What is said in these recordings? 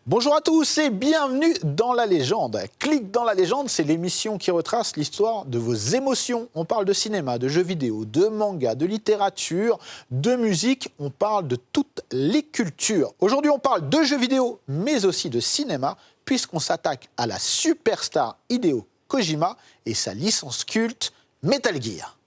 Bonjour à tous et bienvenue dans La Légende. Clique dans La Légende, c'est l'émission qui retrace l'histoire de vos émotions. On parle de cinéma, de jeux vidéo, de manga, de littérature, de musique. On parle de toutes les cultures. Aujourd'hui, on parle de jeux vidéo, mais aussi de cinéma, puisqu'on s'attaque à la superstar Hideo Kojima et sa licence culte Metal Gear.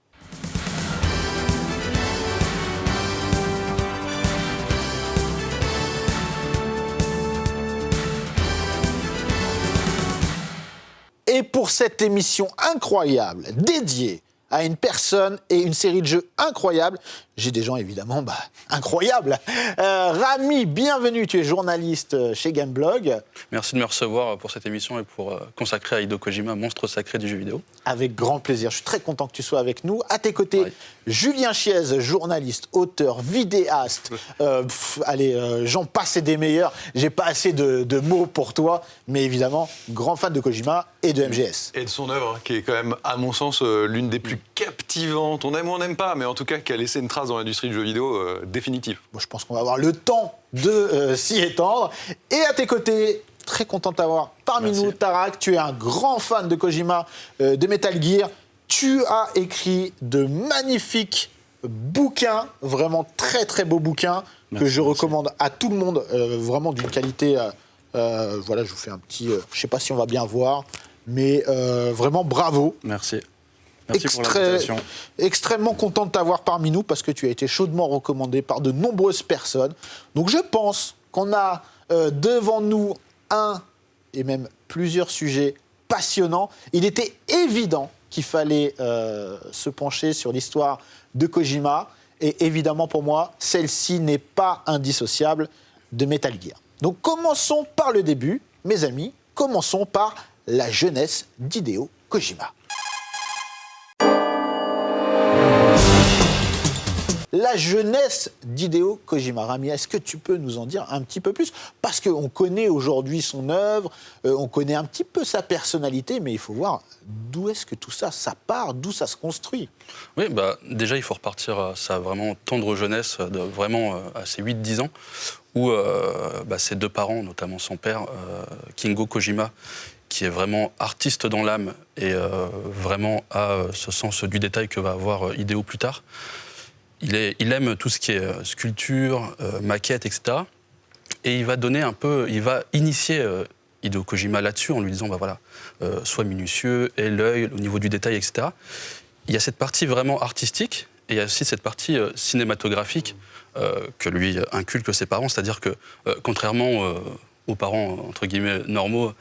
Et pour cette émission incroyable, dédiée à une personne et une série de jeux incroyables, j'ai des gens évidemment incroyables. Rami, bienvenue, tu es journaliste chez Gameblog. Merci de me recevoir pour cette émission et pour consacrer à Hideo Kojima, monstre sacré du jeu vidéo. Avec grand plaisir, je suis très content que tu sois avec nous. À tes côtés, oui. Julien Chiez, journaliste, auteur, vidéaste. J'en passe et des meilleurs. J'ai pas assez de mots pour toi, mais évidemment, grand fan de Kojima et de MGS. Et de son œuvre, qui est quand même, à mon sens, l'une des plus captivantes. On aime ou on n'aime pas, mais en tout cas, qui a laissé une trace dans l'industrie du jeu vidéo définitive. Bon, je pense qu'on va avoir le temps de s'y étendre. Et à tes côtés, très content de t'avoir parmi nous, Tarak. Tu es un grand fan de Kojima, de Metal Gear. Tu as écrit de magnifiques bouquins, vraiment très très beaux bouquins, que je recommande à tout le monde, vraiment d'une qualité... voilà, je vous fais un petit... je ne sais pas si on va bien voir, mais vraiment bravo. Merci. Merci pour l'invitation. Extrêmement content de t'avoir parmi nous parce que tu as été chaudement recommandé par de nombreuses personnes. Donc je pense qu'on a devant nous un et même plusieurs sujets passionnants. Il était évident qu'il fallait se pencher sur l'histoire de Kojima. Et évidemment pour moi, celle-ci n'est pas indissociable de Metal Gear. Donc commençons par le début, mes amis. Commençons par la jeunesse d'Hideo Kojima. La jeunesse d'Hideo Kojima. Rami, est-ce que tu peux nous en dire un petit peu plus ? Parce qu'on connaît aujourd'hui son œuvre, on connaît un petit peu sa personnalité, mais il faut voir d'où est-ce que tout ça, ça part, d'où ça se construit. Oui, déjà, il faut repartir à sa vraiment tendre jeunesse, à ses 8-10 ans, où ses deux parents, notamment son père, Kingo Kojima, qui est vraiment artiste dans l'âme et vraiment a ce sens du détail que va avoir Hideo plus tard. Il aime tout ce qui est sculpture, maquette, etc. Et il va initier Hideo Kojima là-dessus en lui disant, sois minutieux, aie l'œil au niveau du détail, etc. Il y a cette partie vraiment artistique et il y a aussi cette partie cinématographique que lui inculquent ses parents. C'est-à-dire que, contrairement aux parents, entre guillemets, normaux,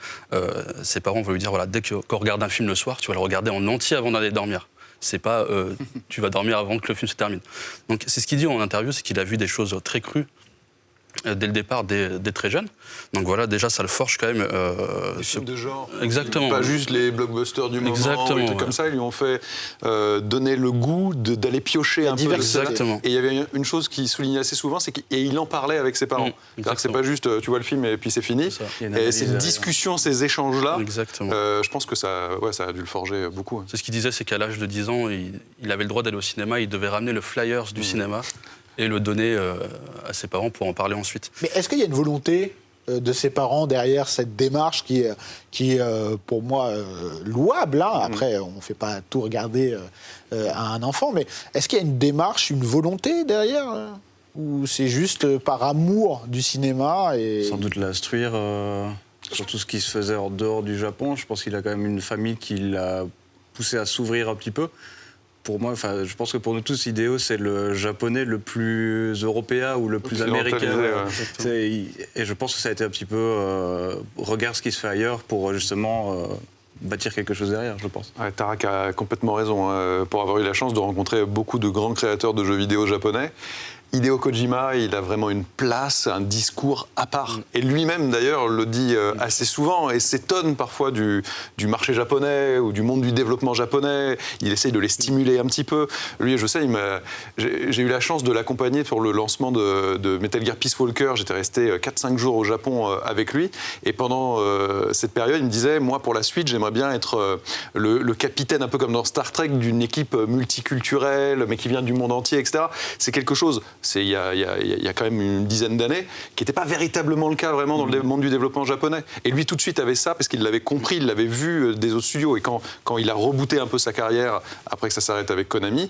ses parents vont lui dire, dès qu'on regarde un film le soir, tu vas le regarder en entier avant d'aller dormir. C'est pas tu vas dormir avant que le film se termine. Donc c'est ce qu'il dit en interview, c'est qu'il a vu des choses très crues dès le départ, dès très jeune. Donc voilà, déjà ça le forge quand même. Des films de genre. Exactement. Pas juste les blockbusters du moment. Exactement. Ou des trucs comme ça, ils lui ont fait donner le goût d'aller piocher un peu. Exactement. Et il y avait une chose qu'il soulignait assez souvent, c'est qu'il en parlait avec ses parents. C'est-à-dire que c'est pas juste tu vois le film et puis c'est fini. Et cette discussion, ces échanges-là, je pense que ça a dû le forger beaucoup. C'est ce qu'il disait, c'est qu'à l'âge de 10 ans, il avait le droit d'aller au cinéma, il devait ramener le flyers du cinéma et le donner à ses parents pour en parler ensuite. Mais est-ce qu'il y a une volonté de ses parents derrière cette démarche qui est pour moi louable, hein. Après, on ne fait pas tout regarder à un enfant, mais est-ce qu'il y a une démarche, une volonté derrière ou c'est juste par amour du cinéma et... Sans doute l'instruire sur tout ce qui se faisait en dehors du Japon. Je pense qu'il a quand même une famille qui l'a poussé à s'ouvrir un petit peu. Pour moi, je pense que pour nous tous, Hideo, c'est le japonais le plus européen ou le plus américain. Et je pense que ça a été un petit peu regarde ce qui se fait ailleurs pour justement bâtir quelque chose derrière, je pense. Ouais, Tarak a complètement raison. Pour avoir eu la chance de rencontrer beaucoup de grands créateurs de jeux vidéo japonais, Hideo Kojima, il a vraiment une place, un discours à part. Et lui-même, d'ailleurs, le dit assez souvent et s'étonne parfois du marché japonais ou du monde du développement japonais. Il essaye de les stimuler un petit peu. Lui, je sais, j'ai eu la chance de l'accompagner sur le lancement de Metal Gear Peace Walker. J'étais resté 4-5 jours au Japon avec lui. Et pendant cette période, il me disait, moi, pour la suite, j'aimerais bien être le capitaine, un peu comme dans Star Trek, d'une équipe multiculturelle, mais qui vient du monde entier, etc. C'est quelque chose... c'est il y a quand même une dizaine d'années, qui n'était pas véritablement le cas vraiment dans le monde du développement japonais. Et lui, tout de suite, avait ça, parce qu'il l'avait compris, il l'avait vu des autres studios. Et quand il a rebooté un peu sa carrière, après que ça s'arrête avec Konami,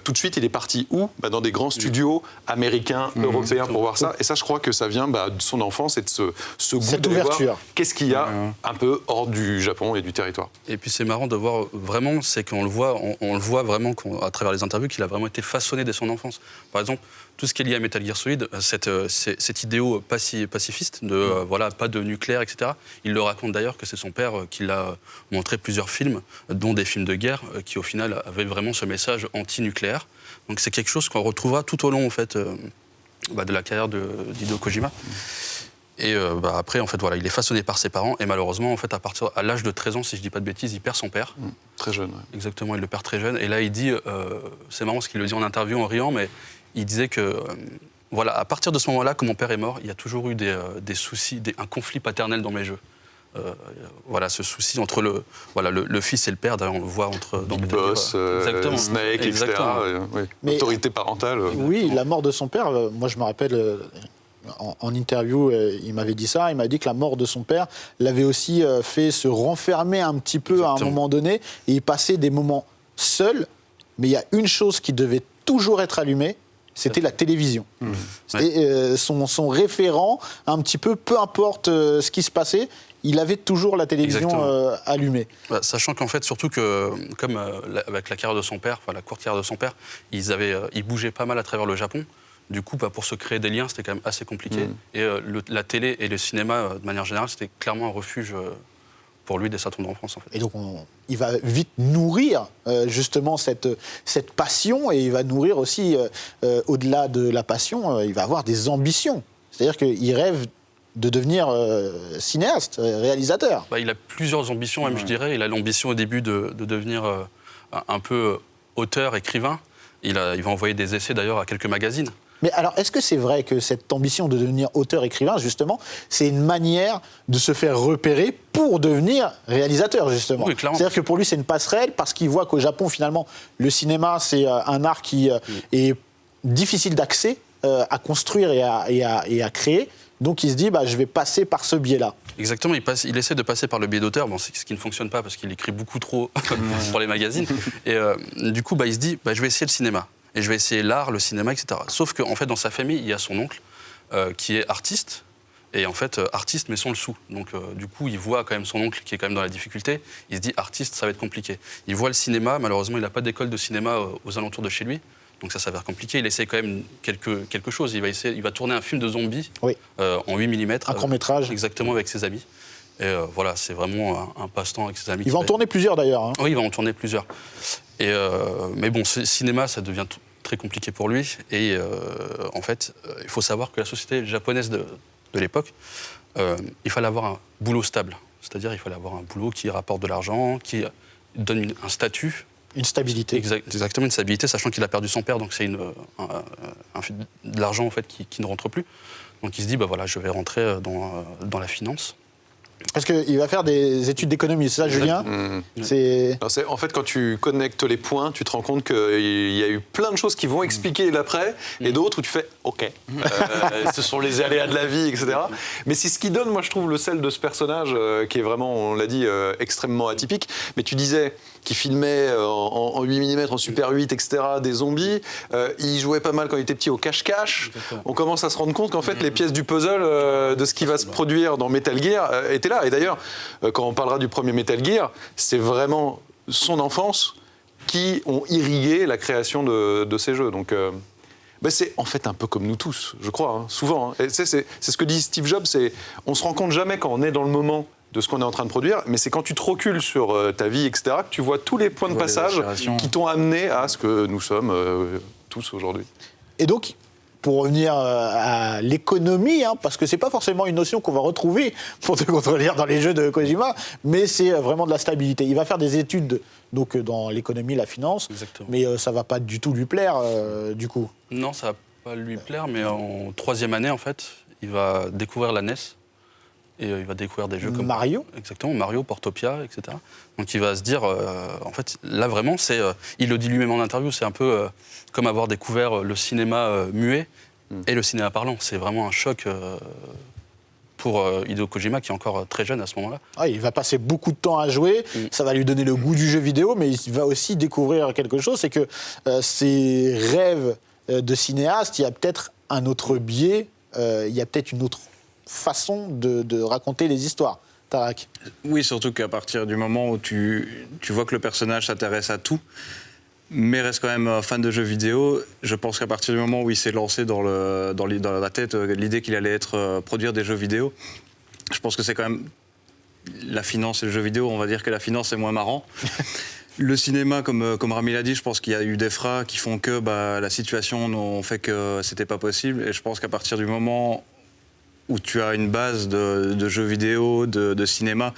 tout de suite, il est parti où ? Dans des grands studios américains, européens, pour voir ça. Et ça, je crois que ça vient de son enfance et de ce goût cette d'aller ouverture. voir qu'est-ce qu'il y a un peu hors du Japon et du territoire. Et puis c'est marrant de voir vraiment, c'est qu'on le voit, on le voit vraiment à travers les interviews qu'il a vraiment été façonné dès son enfance. Par exemple, tout ce qui est lié à Metal Gear Solid, cet idéal pacifiste de voilà, pas de nucléaire, etc. Il le raconte d'ailleurs que c'est son père qui l'a montré plusieurs films, dont des films de guerre, qui au final avaient vraiment ce message anti-nucléaire. Donc c'est quelque chose qu'on retrouvera tout au long en fait, de la carrière d'Hideo Kojima. Et après, en fait, voilà, il est façonné par ses parents et malheureusement, en fait, à l'âge de 13 ans, si je dis pas de bêtises, il perd son père. Très jeune. Ouais. Exactement, il le perd très jeune. Et là, il dit, c'est marrant ce qu'il le dit en interview en riant, mais il disait que, voilà, à partir de ce moment-là, quand mon père est mort, il y a toujours eu des soucis, un conflit paternel dans mes jeux. Voilà, ce souci entre le fils et le père, d'ailleurs, on le voit entre Big Boss, Snake, etc. Oui. Mais, autorité parentale. Oui, la mort de son père, moi je me rappelle... En interview, il m'avait dit ça. Il m'a dit que la mort de son père l'avait aussi fait se renfermer un petit peu à un moment donné. Et il passait des moments seul. Mais il y a une chose qui devait toujours être allumée, c'était la télévision. C'était son référent, un petit peu importe ce qui se passait, il avait toujours la télévision allumée. Sachant qu'en fait, surtout que, comme avec la carrière de son père, enfin la courte carrière de son père, ils bougeaient pas mal à travers le Japon. Du coup, pour se créer des liens, c'était quand même assez compliqué. Et la télé et le cinéma, de manière générale, c'était clairement un refuge pour lui dès sa tendre enfance. En fait. Et donc, il va vite nourrir justement cette passion, et il va nourrir aussi, au-delà de la passion, il va avoir des ambitions. C'est-à-dire qu'il rêve de devenir cinéaste, réalisateur. Il a plusieurs ambitions, même, je dirais. Il a l'ambition au début de devenir un peu auteur, écrivain. Il va envoyer des essais, d'ailleurs, à quelques magazines. Mais alors, est-ce que c'est vrai que cette ambition de devenir auteur-écrivain, justement, c'est une manière de se faire repérer pour devenir réalisateur, justement ? Oui, clairement. C'est-à-dire que pour lui, c'est une passerelle, parce qu'il voit qu'au Japon, finalement, le cinéma, c'est un art qui est difficile d'accès à construire et à créer. Donc, il se dit, je vais passer par ce biais-là. Exactement, il essaie de passer par le biais d'auteur, ce qui ne fonctionne pas parce qu'il écrit beaucoup trop pour les magazines. Et du coup, il se dit, je vais essayer le cinéma. Et je vais essayer l'art, le cinéma, etc. Sauf qu'en fait, dans sa famille, il y a son oncle qui est artiste. Et en fait, artiste, mais sans le sou. Donc, du coup, il voit quand même son oncle qui est quand même dans la difficulté. Il se dit, artiste, ça va être compliqué. Il voit le cinéma. Malheureusement, il n'a pas d'école de cinéma aux alentours de chez lui. Donc, ça s'avère compliqué. Il essaie quand même quelque chose. Il va tourner un film de zombies en 8 mm. Un court-métrage. Exactement, avec ses amis. Et voilà, c'est vraiment un passe-temps avec ses amis. Il va en tourner plusieurs, d'ailleurs. Hein. Oui, il va en tourner plusieurs. Et, mais bon, cinéma, ça devient très compliqué pour lui. Et en fait, il faut savoir que la société japonaise de l'époque, il fallait avoir un boulot stable. C'est-à-dire, il fallait avoir un boulot qui rapporte de l'argent, qui donne un statut. Une stabilité. Exactement, une stabilité, sachant qu'il a perdu son père, donc c'est de l'argent en fait, qui ne rentre plus. Donc il se dit, je vais rentrer dans la finance. Parce qu'il va faire des études d'économie, c'est ça, Julien ? En fait, quand tu connectes les points, tu te rends compte qu'il y a eu plein de choses qui vont expliquer l'après, et d'autres où tu fais « OK, ce sont les aléas de la vie, etc. » Mais c'est ce qui donne, moi, je trouve, le sel de ce personnage, qui est vraiment, on l'a dit, extrêmement atypique. Mais tu disais qu'il filmait en 8 mm, en Super 8, etc., des zombies. Il jouait pas mal quand il était petit au cache-cache. On commence à se rendre compte qu'en fait, les pièces du puzzle de ce qui va se produire dans Metal Gear étaient là. Et d'ailleurs, quand on parlera du premier Metal Gear, c'est vraiment son enfance qui ont irrigué la création de ces jeux. Donc, c'est en fait un peu comme nous tous, je crois, souvent. Et c'est ce que dit Steve Jobs, on se rend compte jamais quand on est dans le moment de ce qu'on est en train de produire, mais c'est quand tu te recules sur ta vie, etc., que tu vois tous les points de passage qui t'ont amené à ce que nous sommes tous aujourd'hui. Et donc, pour revenir à l'économie, parce que c'est pas forcément une notion qu'on va retrouver pour te contredire dans les jeux de Kojima, mais c'est vraiment de la stabilité. Il va faire des études donc dans l'économie, la finance, mais ça va pas du tout lui plaire, du coup. Non, ça va pas lui plaire, mais en 3e année, en fait, il va découvrir la NES. et il va découvrir des jeux comme Mario. Exactement, Mario, Portopia, etc. Donc il va se dire, en fait, là vraiment, il le dit lui-même en interview, c'est un peu comme avoir découvert le cinéma muet et le cinéma parlant. C'est vraiment un choc pour Hideo Kojima, qui est encore très jeune à ce moment-là. Ah, il va passer beaucoup de temps à jouer, ça va lui donner le goût du jeu vidéo, mais il va aussi découvrir quelque chose, c'est que ses rêves de cinéaste, il y a peut-être un autre biais, il y a peut-être une autre façon de raconter les histoires. Tarak. Oui, surtout qu'à partir du moment où tu vois que le personnage s'intéresse à tout, mais reste quand même fan de jeux vidéo, je pense qu'à partir du moment où il s'est lancé dans la tête l'idée qu'il allait produire des jeux vidéo, je pense que c'est quand même la finance et le jeu vidéo, on va dire que la finance c'est moins marrant. Le cinéma, comme Rami l'a dit, je pense qu'il y a eu des freins qui font que la situation ont fait que c'était pas possible. Et je pense qu'à partir du moment où tu as une base de jeux vidéo, de cinéma,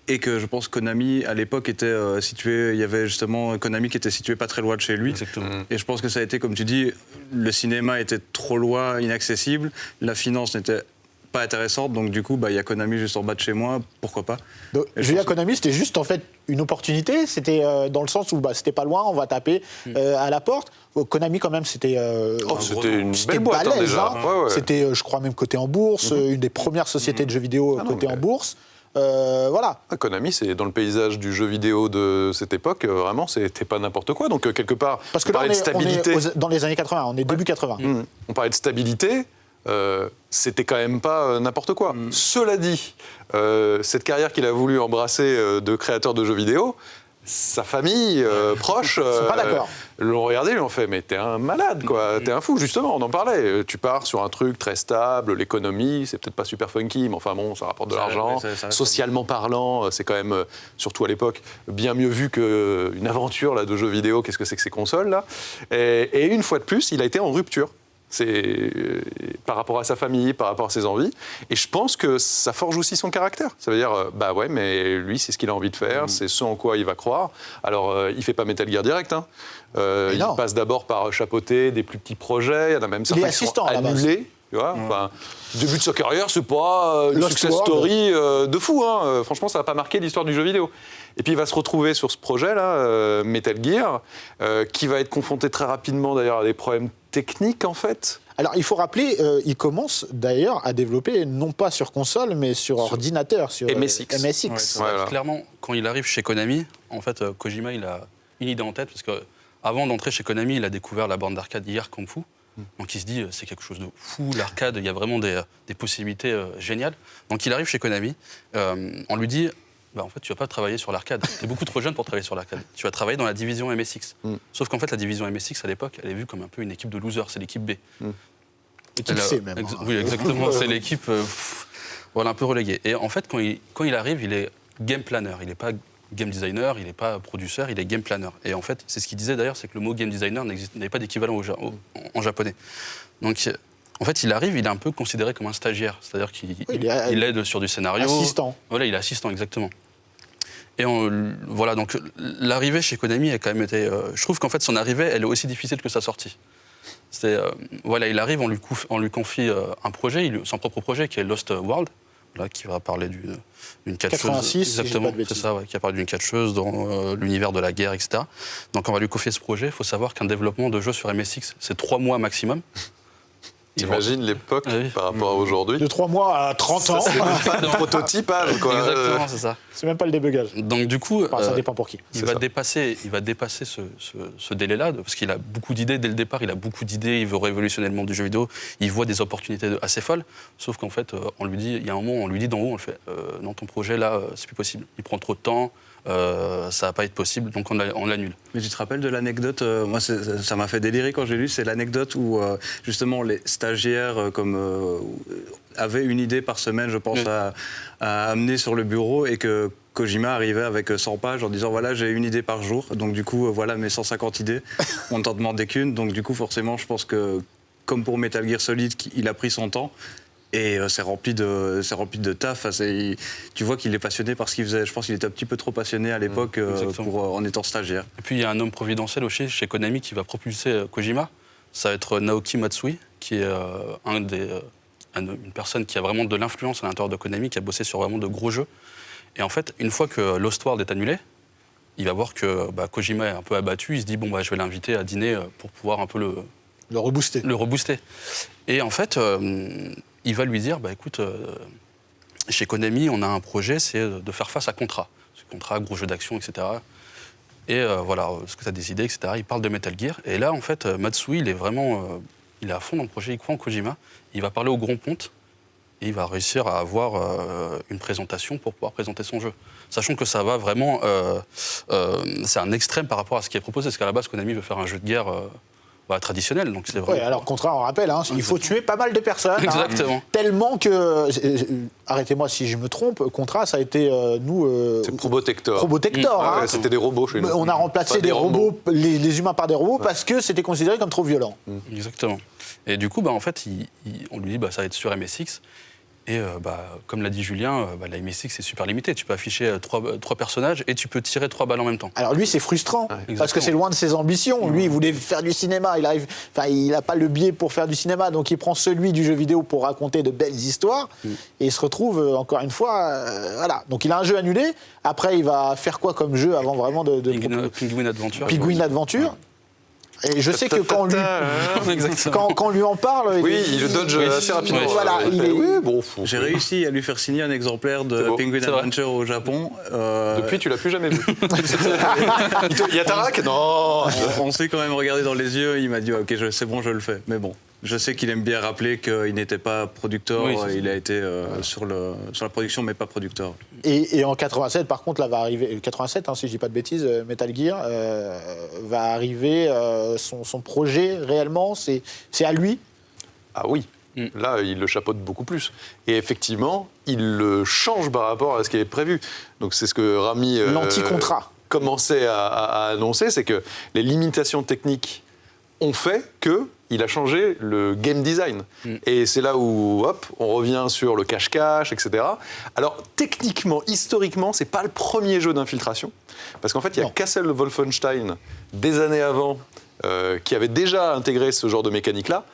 et que je pense que Konami, à l'époque, était situé... Il y avait justement Konami qui était situé pas très loin de chez lui. Exactement. Et je pense que ça a été, comme tu dis, le cinéma était trop loin, inaccessible. La finance n'était pas intéressante. Donc du coup, il y a Konami juste en bas de chez moi. Pourquoi pas? Donc, Julia Konami, c'était juste en fait une opportunité. C'était dans le sens où c'était pas loin, on va taper à la porte. Konami, quand même, c'était. C'était une belle boîte balèze, déjà. hein. Ouais, ouais. C'était, je crois, même coté en bourse, une des premières sociétés de jeux vidéo cotées en bourse. Voilà. Konami, c'est dans le paysage du jeu vidéo de cette époque, vraiment, c'était pas n'importe quoi. Donc, quelque part, Parce que on parlait de stabilité. Dans les années 80, on est début 80. On parlait de stabilité, c'était quand même pas n'importe quoi. Cela dit, cette carrière qu'il a voulu embrasser de créateur de jeux vidéo, sa famille proche sont pas d'accord. l'ont regardé, ils lui ont fait « mais t'es un malade, quoi, t'es un fou ». Justement, on en parlait. Tu pars sur un truc très stable, l'économie, c'est peut-être pas super funky, mais enfin bon, ça rapporte de l'argent. Socialement parlant, c'est quand même, surtout à l'époque, bien mieux vu qu'une aventure là, de jeux vidéo. Qu'est-ce que c'est que ces consoles là et une fois de plus, il a été en rupture. C'est par rapport à sa famille, par rapport à ses envies. Et je pense que ça forge aussi son caractère. Ça veut dire, ouais, mais lui, c'est ce qu'il a envie de faire, c'est ce en quoi il va croire. Alors, il ne fait pas Metal Gear direct. Hein. Il passe d'abord par chapeauter des plus petits projets. Il y en a même certains qui sont annulés. Tu vois, début de sa carrière, c'est pas une success story de fou. Hein. Franchement, ça n'a pas marqué l'histoire du jeu vidéo. Et puis il va se retrouver sur ce projet-là, Metal Gear, qui va être confronté très rapidement d'ailleurs à des problèmes techniques en fait. Alors il faut rappeler, il commence d'ailleurs à développer non pas sur console, mais sur ordinateur, sur MSX. MSX. Ouais, voilà. Clairement, quand il arrive chez Konami, en fait, Kojima, il a une idée en tête, parce qu'avant d'entrer chez Konami, il a découvert la bande d'arcade Gear Kung Fu. Donc il se dit, c'est quelque chose de fou, l'arcade, il y a vraiment des possibilités géniales. Donc il arrive chez Konami, on lui dit, en fait, tu vas pas travailler sur l'arcade. Tu es beaucoup trop jeune pour travailler sur l'arcade. Tu vas travailler dans la division MSX. Sauf qu'en fait, la division MSX, à l'époque, elle est vue comme un peu une équipe de losers. C'est l'équipe B. Équipe C, même. Oui, exactement. C'est l'équipe voilà, un peu reléguée. Et en fait, quand il arrive, il est game planner. Il n'est pas game designer, il n'est pas producteur, il est game planner. Et en fait, c'est ce qu'il disait d'ailleurs, c'est que le mot game designer n'avait pas d'équivalent en japonais. Donc, en fait, il arrive, il est un peu considéré comme un stagiaire. C'est-à-dire qu'il aide sur du scénario. Assistant. Voilà, il est assistant, exactement. Et voilà, donc l'arrivée chez Konami a quand même été... je trouve qu'en fait, son arrivée, elle est aussi difficile que sa sortie. Voilà, il arrive, on lui confie un projet, son propre projet, qui est Lost World, là, qui va parler d'une catcheuse. 86, exactement, si c'est ça, qui a parlé d'une catcheuse dans l'univers de la guerre, etc. Donc on va lui confier ce projet. Il faut savoir qu'un développement de jeu sur MSX, c'est 3 mois maximum. T'imagines l'époque par rapport à aujourd'hui? De 3 mois à 30 ans. C'est même pas de prototypage, quoi. Exactement, c'est ça. C'est même pas le débugage. Donc du coup, ça dépend pour qui. Il va dépasser ce délai-là, parce qu'il a beaucoup d'idées dès le départ. Il a beaucoup d'idées, il veut révolutionner le monde du jeu vidéo. Il voit des opportunités assez folles. Sauf qu'en fait, on lui dit, il y a un moment, on lui dit d'en haut, on le fait, non, ton projet là, c'est plus possible. Il prend trop de temps. Ça va pas être possible, donc on l'annule. Mais tu te rappelles de l'anecdote, moi ça m'a fait délirer quand j'ai lu, c'est l'anecdote où justement les stagiaires avaient une idée par semaine, je pense, à amener sur le bureau, et que Kojima arrivait avec 100 pages en disant voilà, j'ai une idée par jour, donc du coup voilà mes 150 idées, on ne t'en demandait qu'une, donc du coup forcément je pense que comme pour Metal Gear Solid, il a pris son temps. Et c'est rempli de taf. Tu vois qu'il est passionné par ce qu'il faisait. Je pense qu'il était un petit peu trop passionné à l'époque en étant stagiaire. Et puis il y a un homme providentiel aussi chez Konami qui va propulser Kojima. Ça va être Naoki Matsui, qui est un des une personne qui a vraiment de l'influence à l'intérieur de Konami, qui a bossé sur vraiment de gros jeux. Et en fait, une fois que Lost World est annulé, il va voir que Kojima est un peu abattu. Il se dit, bon, je vais l'inviter à dîner pour pouvoir un peu Le rebooster. le rebooster. Et en fait, il va lui dire, écoute, chez Konami, on a un projet, c'est de faire face à Contra. Contra, gros jeu d'action, etc. Et voilà, ce que tu as décidé, etc. Il parle de Metal Gear. Et là, en fait, Matsui, il est vraiment... il est à fond dans le projet, il croit en Kojima. Il va parler au grand ponte et il va réussir à avoir une présentation pour pouvoir présenter son jeu. Sachant que ça va vraiment... c'est un extrême par rapport à ce qui est proposé. Parce qu'à la base, Konami veut faire un jeu de guerre traditionnel. Donc c'est vraiment... Oui, alors Contra, on rappelle, il faut tuer pas mal de personnes. Exactement. Tellement que... arrêtez-moi si je me trompe, Contra, ça a été, C'est Probotector. Probotector. Ouais, c'était des robots chez nous. On a remplacé Pas des robots, les humains par des robots, parce que c'était considéré comme trop violent. Exactement. Et du coup, en fait, on lui dit ça va être sur MSX. Et comme l'a dit Julien, la MSX c'est super limité. Tu peux afficher trois personnages et tu peux tirer 3 balles en même temps. Alors lui, c'est frustrant, parce que exactement. c'est loin de ses ambitions. Lui, il voulait faire du cinéma. Il n'a pas le biais pour faire du cinéma, donc il prend celui du jeu vidéo pour raconter de belles histoires. Et il se retrouve, encore une fois, voilà. Donc il a un jeu annulé. Après, il va faire quoi comme jeu avant vraiment de Penguin Adventure. Penguin Adventure. Et je sais que quand on lui en parle... Oui, il le dodge assez rapidement. Oui. Voilà, J'ai réussi à lui faire signer un exemplaire de C'est beau. Penguin C'est vrai. Adventure au Japon. Depuis, tu l'as plus jamais vu. Il y a Tarak? Non. On s'est quand même regardé dans les yeux. Il m'a dit ok, c'est bon, je le fais. Mais bon, je sais qu'il aime bien rappeler qu'il n'était pas producteur. Oui, c'est il a été sur la production, mais pas producteur. Et en 87, par contre, là va arriver... 87, si je dis pas de bêtises, Metal Gear va arriver... son projet, réellement, c'est à lui. Ah oui. Là, il le chapeaute beaucoup plus. Et effectivement, il le change par rapport à ce qui est prévu. Donc c'est ce que Rami L'anti-contrat. commençait à annoncer, c'est que les limitations techniques ont fait qu'il a changé le game design. Et c'est là où, hop, on revient sur le cache-cache, etc. Alors, techniquement, historiquement, c'est pas le premier jeu d'infiltration. Parce qu'en fait, il y a Castle Wolfenstein, des années avant, qui avait déjà intégré ce genre de mécanique-là.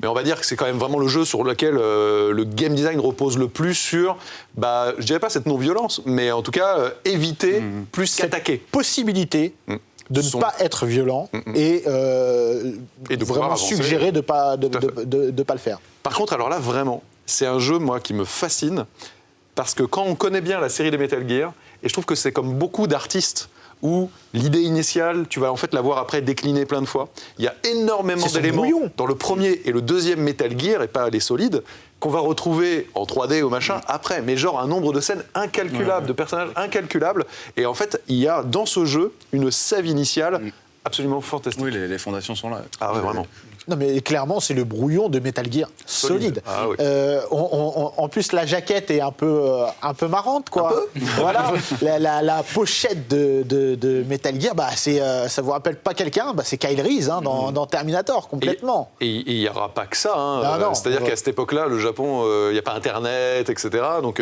Mais on va dire que c'est quand même vraiment le jeu sur lequel le game design repose le plus sur, je dirais pas cette non-violence, mais en tout cas, éviter plus qu'attaquer. Possibilité de ne pas être violent et de vraiment avancer. suggérer de ne pas le faire. Par contre, alors là, vraiment, c'est un jeu, moi, qui me fascine, parce que quand on connaît bien la série des Metal Gear, et je trouve que c'est comme beaucoup d'artistes, où l'idée initiale, tu vas en fait la voir après décliner plein de fois. Il y a énormément C'est son d'éléments brouillon. dans le premier et le deuxième Metal Gear, et pas les solides, qu'on va retrouver en 3D ou machin après. Mais genre un nombre de scènes incalculable, de personnages incalculables. Et en fait, il y a dans ce jeu une save initiale absolument fantastique. Oui, les fondations sont là. Ah ouais, vraiment. Non, mais clairement, c'est le brouillon de Metal Gear solide. Ah oui. En plus, la jaquette est un peu marrante, quoi. Voilà. La pochette de Metal Gear, ça vous rappelle pas quelqu'un, c'est Kyle Reese dans Terminator, complètement. Et il n'y aura pas que ça. Non, C'est-à-dire qu'à cette époque-là, le Japon, il n'y a pas Internet, etc. Donc,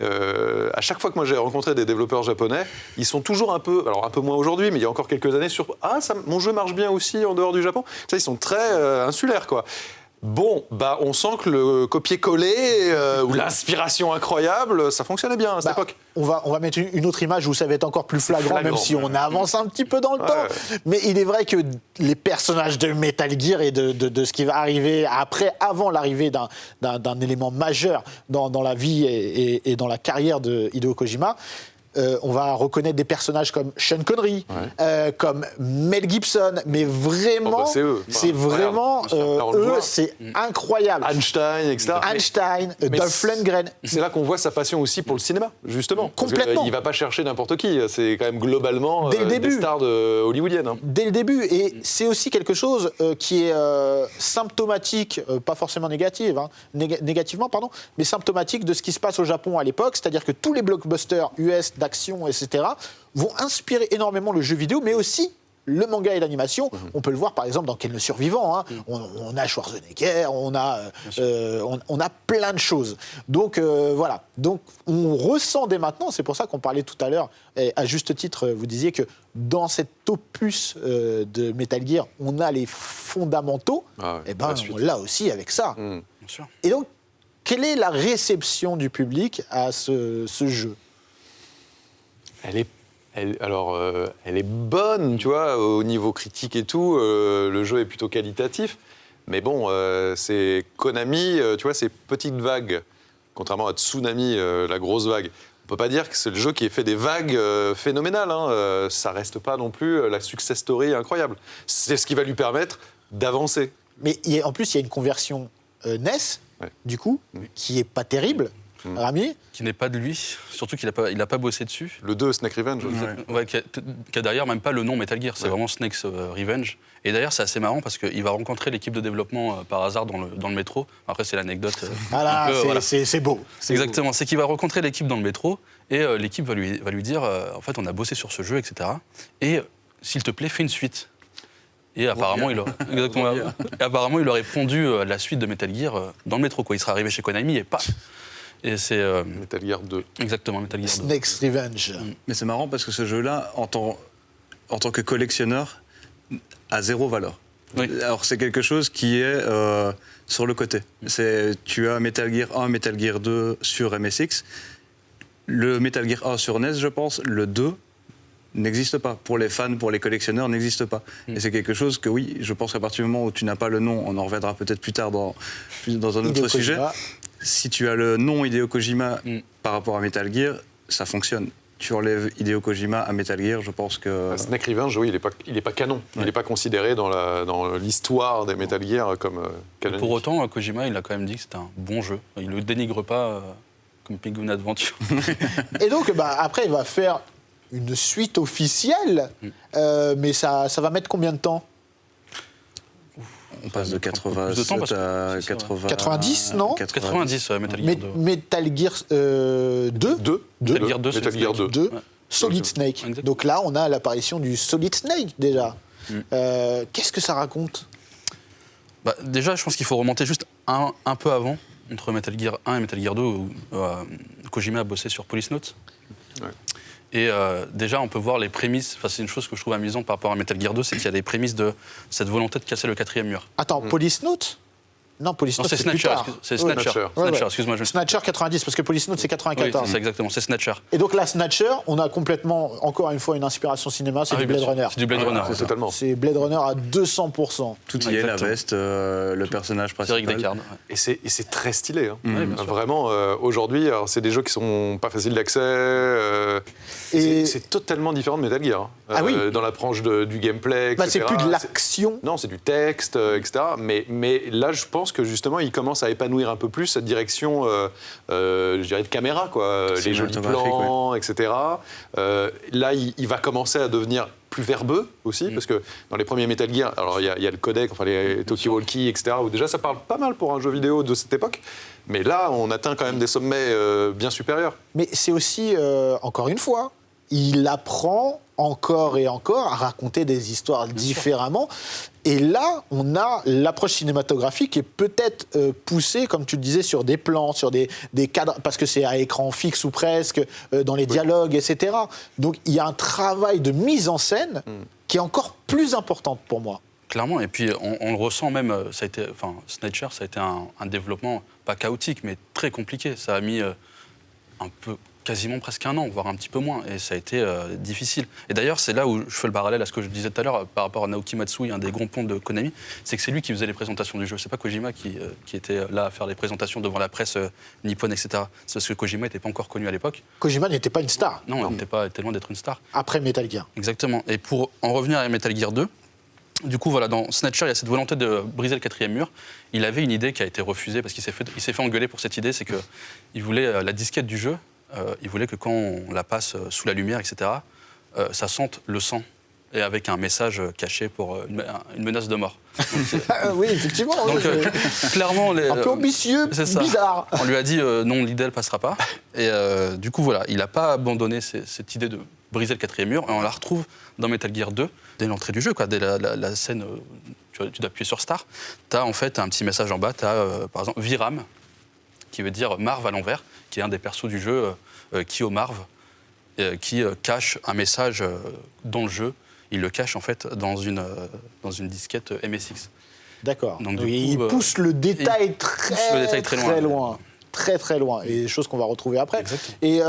à chaque fois que moi j'ai rencontré des développeurs japonais, ils sont toujours un peu moins aujourd'hui, mais il y a encore quelques années, sur « Ah, mon jeu marche bien aussi en dehors du Japon ». Ça, ils sont très insulaires, quoi. Bon, on sent que le copier-coller ou l'inspiration incroyable, ça fonctionnait bien à cette époque. On va mettre une autre image où ça va être encore plus flagrant, même si on avance un petit peu dans le temps. Mais il est vrai que les personnages de Metal Gear et de ce qui va arriver avant l'arrivée d'un élément majeur dans la vie et dans la carrière de Hideo Kojima, on va reconnaître des personnages comme Sean Connery, comme Mel Gibson, mais vraiment, c'est eux. c'est vraiment on le eux, voit. c'est incroyable. Einstein, etc. Einstein, Mais Dolph Lundgren. C'est là qu'on voit sa passion aussi pour le cinéma, justement. Complètement. Il ne va pas chercher n'importe qui. C'est quand même globalement Dès le des début. stars hollywoodiennes. Dès le début, et c'est aussi quelque chose qui est symptomatique, pas forcément négativement, mais symptomatique de ce qui se passe au Japon à l'époque, c'est-à-dire que tous les blockbusters US d'action, etc., vont inspirer énormément le jeu vidéo, mais aussi le manga et l'animation. On peut le voir par exemple dans Ken le Survivant. On a Schwarzenegger, on a plein de choses. Donc voilà. Donc on ressent dès maintenant, c'est pour ça qu'on parlait tout à l'heure, et à juste titre, vous disiez que dans cet opus de Metal Gear, on a les fondamentaux. Ah ouais, Et ben la suite. on l'a aussi avec ça. Bien sûr. Et donc Quelle est la réception du public à ce jeu? Elle est bonne, tu vois, au niveau critique et tout. Le jeu est plutôt qualitatif. Mais bon, c'est Konami, tu vois, ces petites vagues, contrairement à Tsunami, la grosse vague. On peut pas dire que c'est le jeu qui ait fait des vagues phénoménales. Hein. Ça reste pas non plus la success story incroyable. C'est ce qui va lui permettre d'avancer. Mais en plus, il y a une conversion NES, Ouais. du coup, qui est pas terrible. Rami? Qui n'est pas de lui, surtout qu'il n'a pas bossé dessus. Le 2, Snake Revenge. Ouais, qui a d'ailleurs même pas le nom Metal Gear, c'est vraiment Snake's Revenge. Et d'ailleurs, c'est assez marrant parce qu'il va rencontrer l'équipe de développement par hasard dans le métro. Après, c'est l'anecdote. Voilà, c'est beau. C'est Exactement, c'est qu'il va rencontrer l'équipe dans le métro et l'équipe va lui dire en fait, on a bossé sur ce jeu, etc. Et s'il te plaît, fais une suite. Et apparemment, apparemment, il aurait pondu la suite de Metal Gear dans le métro. Quoi. Il serait arrivé chez Konami et paf. Et c'est Metal Gear 2. exactement Metal Gear 2. Snake's Revenge. Mais c'est marrant parce que ce jeu-là, en tant que collectionneur, a zéro valeur. Oui. Alors c'est quelque chose qui est sur le côté. Tu as Metal Gear 1, Metal Gear 2 sur MSX. Le Metal Gear 1 sur NES, je pense, le 2 n'existe pas. Pour les fans, pour les collectionneurs, n'existe pas. Et c'est quelque chose que, oui, je pense qu'à partir du moment où tu n'as pas le nom, on en reviendra peut-être plus tard dans un autre Hideo sujet. Kojima. Si tu as le nom Hideo Kojima par rapport à Metal Gear, ça fonctionne. Tu enlèves Hideo Kojima à Metal Gear, je pense que... Snake Revenge, oui, il n'est pas canon. Il n'est pas considéré dans l'histoire des Metal Gear comme canon. Pour autant, Kojima, il a quand même dit que c'était un bon jeu. Il ne le dénigre pas comme Penguin Adventure. Et donc, après, il va faire une suite officielle, mais ça va mettre combien de temps? On passe de 80 plus de temps, parce que à c'est ça, 80... 90, non 90, Metal Gear 2. Metal Gear 2 Metal Gear 2, Metal Gear 2. 2, Ouais. Solid Snake. Exactement. Donc là, on a l'apparition du Solid Snake, déjà. Qu'est-ce que ça raconte? Déjà, je pense qu'il faut remonter juste un peu avant, entre Metal Gear 1 et Metal Gear 2, où Kojima a bossé sur Police Note. Ouais. Et déjà, on peut voir les prémices. Enfin, c'est une chose que je trouve amusante par rapport à Metal Gear 2, c'est qu'il y a les prémices de cette volonté de casser le 4e mur. Attends, Police Note? Non, Police Non, Note, c'est c'est plus Snatcher. tard. C'est Ouais. Snatcher. Snatcher. Ouais, ouais. Excuse-moi. Snatcher 90, parce que Police Note, c'est Oui, 94. c'est exactement, c'est Snatcher. Et donc là, Snatcher, on a complètement, encore une fois, une inspiration cinéma, c'est Ah du oui, bien Blade sûr. Runner. C'est du Blade Runner. C'est totalement. C'est Blade Runner à 200%. Tout y est, la Exactement. veste, le personnage C'est Eric principal. Deckard. Ouais. Et c'est très stylé. Hein. Oui, bien sûr. Vraiment, aujourd'hui, alors, c'est des jeux qui sont pas faciles d'accès. Et- C'est totalement différent de Metal Gear. Hein. Ah oui. Dans l'approche du gameplay, etc. C'est plus de l'action. Non, c'est du texte, etc. Mais là, je pense que justement, il commence à épanouir un peu plus cette direction, je dirais, de caméra, quoi. Les jolis Cinématographique, plans, etc. Là, il va commencer à devenir plus verbeux aussi, parce que dans les premiers Metal Gear, alors il y a le codec, enfin les Talkie Walkie, etc., où déjà ça parle pas mal pour un jeu vidéo de cette époque, mais là, on atteint quand même des sommets bien supérieurs. Mais c'est aussi, encore une fois, il apprend encore et encore à raconter des histoires différemment. Et là, on a l'approche cinématographique qui est peut-être poussée, comme tu le disais, sur des plans, sur des cadres, parce que c'est à écran fixe ou presque, dans les dialogues, etc. Donc il y a un travail de mise en scène qui est encore plus important pour moi. Clairement, et puis on le ressent même, Snatcher, ça a été un développement, pas chaotique, mais très compliqué. Ça a mis quasiment presque un an, voire un petit peu moins, et ça a été difficile. Et d'ailleurs, c'est là où je fais le parallèle à ce que je disais tout à l'heure par rapport à Naoki Matsui, un des grands ponts de Konami, c'est que c'est lui qui faisait les présentations du jeu. C'est pas Kojima qui était là à faire les présentations devant la presse nippone, etc. C'est parce que Kojima n'était pas encore connu à l'époque. Kojima n'était pas une star Non, il était loin d'être une star. après Metal Gear. Exactement. Et pour en revenir à Metal Gear 2, du coup, voilà, dans Snatcher, il y a cette volonté de briser le 4e mur. Il avait une idée qui a été refusée parce qu'il s'est fait engueuler pour cette idée, c'est qu'il voulait la disquette du jeu. Il voulait que quand on la passe sous la lumière, etc., ça sente le sang, et avec un message caché pour une menace de mort. Oui, effectivement. Donc, clairement... un peu ambitieux, c'est ça. bizarre. On lui a dit non, l'idée, elle passera pas. Et du coup, voilà, il n'a pas abandonné cette idée de briser le 4e mur, et on la retrouve dans Metal Gear 2, dès l'entrée du jeu, quoi, dès la scène, tu dois appuyer sur Start, tu as en fait un petit message en bas, tu as par exemple Viram, qui veut dire Marv à l'envers, qui est un des persos du jeu, Kyo Marv, qui cache un message dans le jeu. Il le cache en fait dans une disquette MSX. D'accord. Donc, Donc, du il coup, pousse le détail le détail très loin. très très loin, et des choses qu'on va retrouver après. Exactement. Et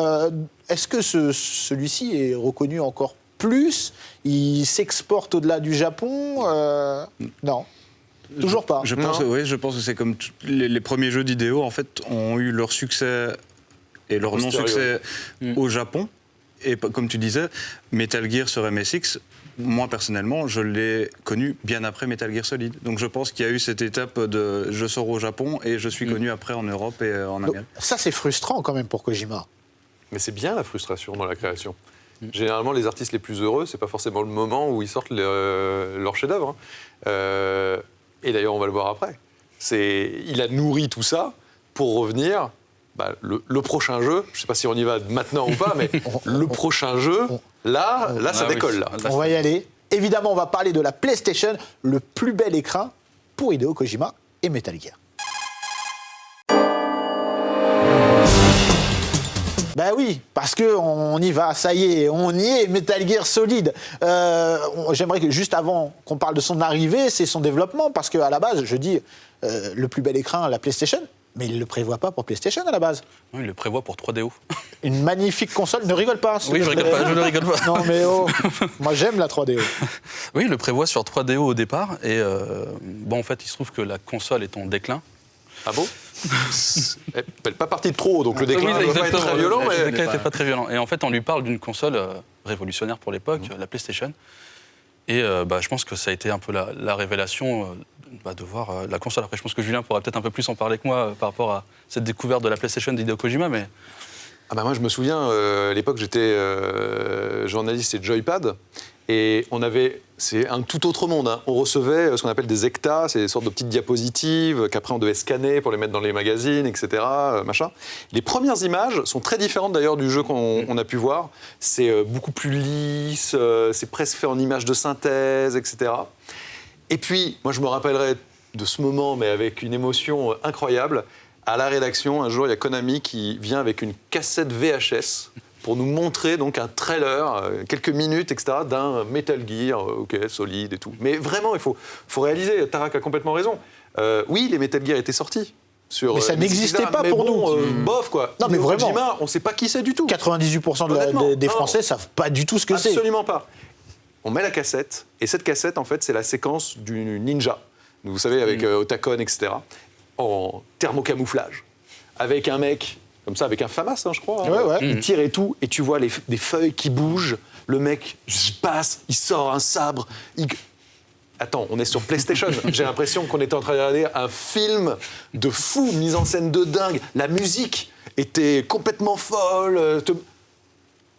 est-ce que celui-ci est reconnu encore plus? Il s'exporte au-delà du Japon? Non. Toujours pas. Je pense que c'est comme les premiers jeux d'idéo, en fait, ont eu leur succès et leur non-succès au Japon. Et comme tu disais, Metal Gear sur MSX, moi personnellement, je l'ai connu bien après Metal Gear Solid. Donc je pense qu'il y a eu cette étape de je sors au Japon et je suis connu après en Europe et en Amérique. Ça, c'est frustrant quand même pour Kojima. Mais c'est bien la frustration dans la création. Généralement, les artistes les plus heureux, c'est pas forcément le moment où ils sortent leur chef-d'œuvre. Et d'ailleurs, on va le voir après. Il a nourri tout ça pour revenir. Le prochain jeu, je ne sais pas si on y va maintenant ou pas, mais le prochain jeu, là ça décolle. Là. On va y aller. Évidemment, on va parler de la PlayStation, le plus bel écran pour Hideo Kojima et Metal Gear. Ben oui, parce qu'on y va, ça y est, on y est, Metal Gear Solid. J'aimerais que juste avant qu'on parle de son arrivée, c'est son développement, parce qu'à la base, je dis le plus bel écran, la PlayStation, mais il ne le prévoit pas pour PlayStation à la base. Non, il le prévoit pour 3DO. Une magnifique console, ne rigole pas. Oui, je ne rigole pas. Non mais moi j'aime la 3DO. Oui, il le prévoit sur 3DO au départ, et en fait, il se trouve que la console est en déclin. Ah bon? Elle n'est pas partie de trop, donc le déclin ne va pas être très violent. Le déclin n'était pas très violent. Et en fait, on lui parle d'une console révolutionnaire pour l'époque, la PlayStation. Et je pense que ça a été un peu la révélation de voir la console. Après, je pense que Julien pourra peut-être un peu plus en parler que moi par rapport à cette découverte de la PlayStation d'Hideo Kojima. Mais... moi, je me souviens, à l'époque, j'étais journaliste chez Joypad. Et c'est un tout autre monde. Hein. On recevait ce qu'on appelle des hectas, c'est des sortes de petites diapositives qu'après on devait scanner pour les mettre dans les magazines, etc. Machin. Les premières images sont très différentes d'ailleurs du jeu qu'on a pu voir. C'est beaucoup plus lisse, c'est presque fait en images de synthèse, etc. Et puis, moi je me rappellerai de ce moment, mais avec une émotion incroyable. À la rédaction, un jour, il y a Konami qui vient avec une cassette VHS pour nous montrer donc un trailer, quelques minutes, etc., d'un Metal Gear, solide et tout. Mais vraiment, il faut réaliser, Tarak a complètement raison. Oui, les Metal Gear étaient sortis. Mais ça n'existait pas pour nous. Bof, quoi. Non, mais vraiment. Kojima, on ne sait pas qui c'est du tout. 98% des Français ne savent pas du tout ce que c'est. Absolument pas. On met la cassette, et cette cassette, en fait, c'est la séquence du ninja. Vous savez, avec Otakon, etc., en thermocamouflage. Avec un mec... comme ça, avec un FAMAS, je crois. Ouais. Il tire et tout, et tu vois des feuilles qui bougent. Le mec passe, il sort un sabre. Attends, on est sur PlayStation. J'ai l'impression qu'on était en train de regarder un film de fou, mise en scène de dingue. La musique était complètement folle.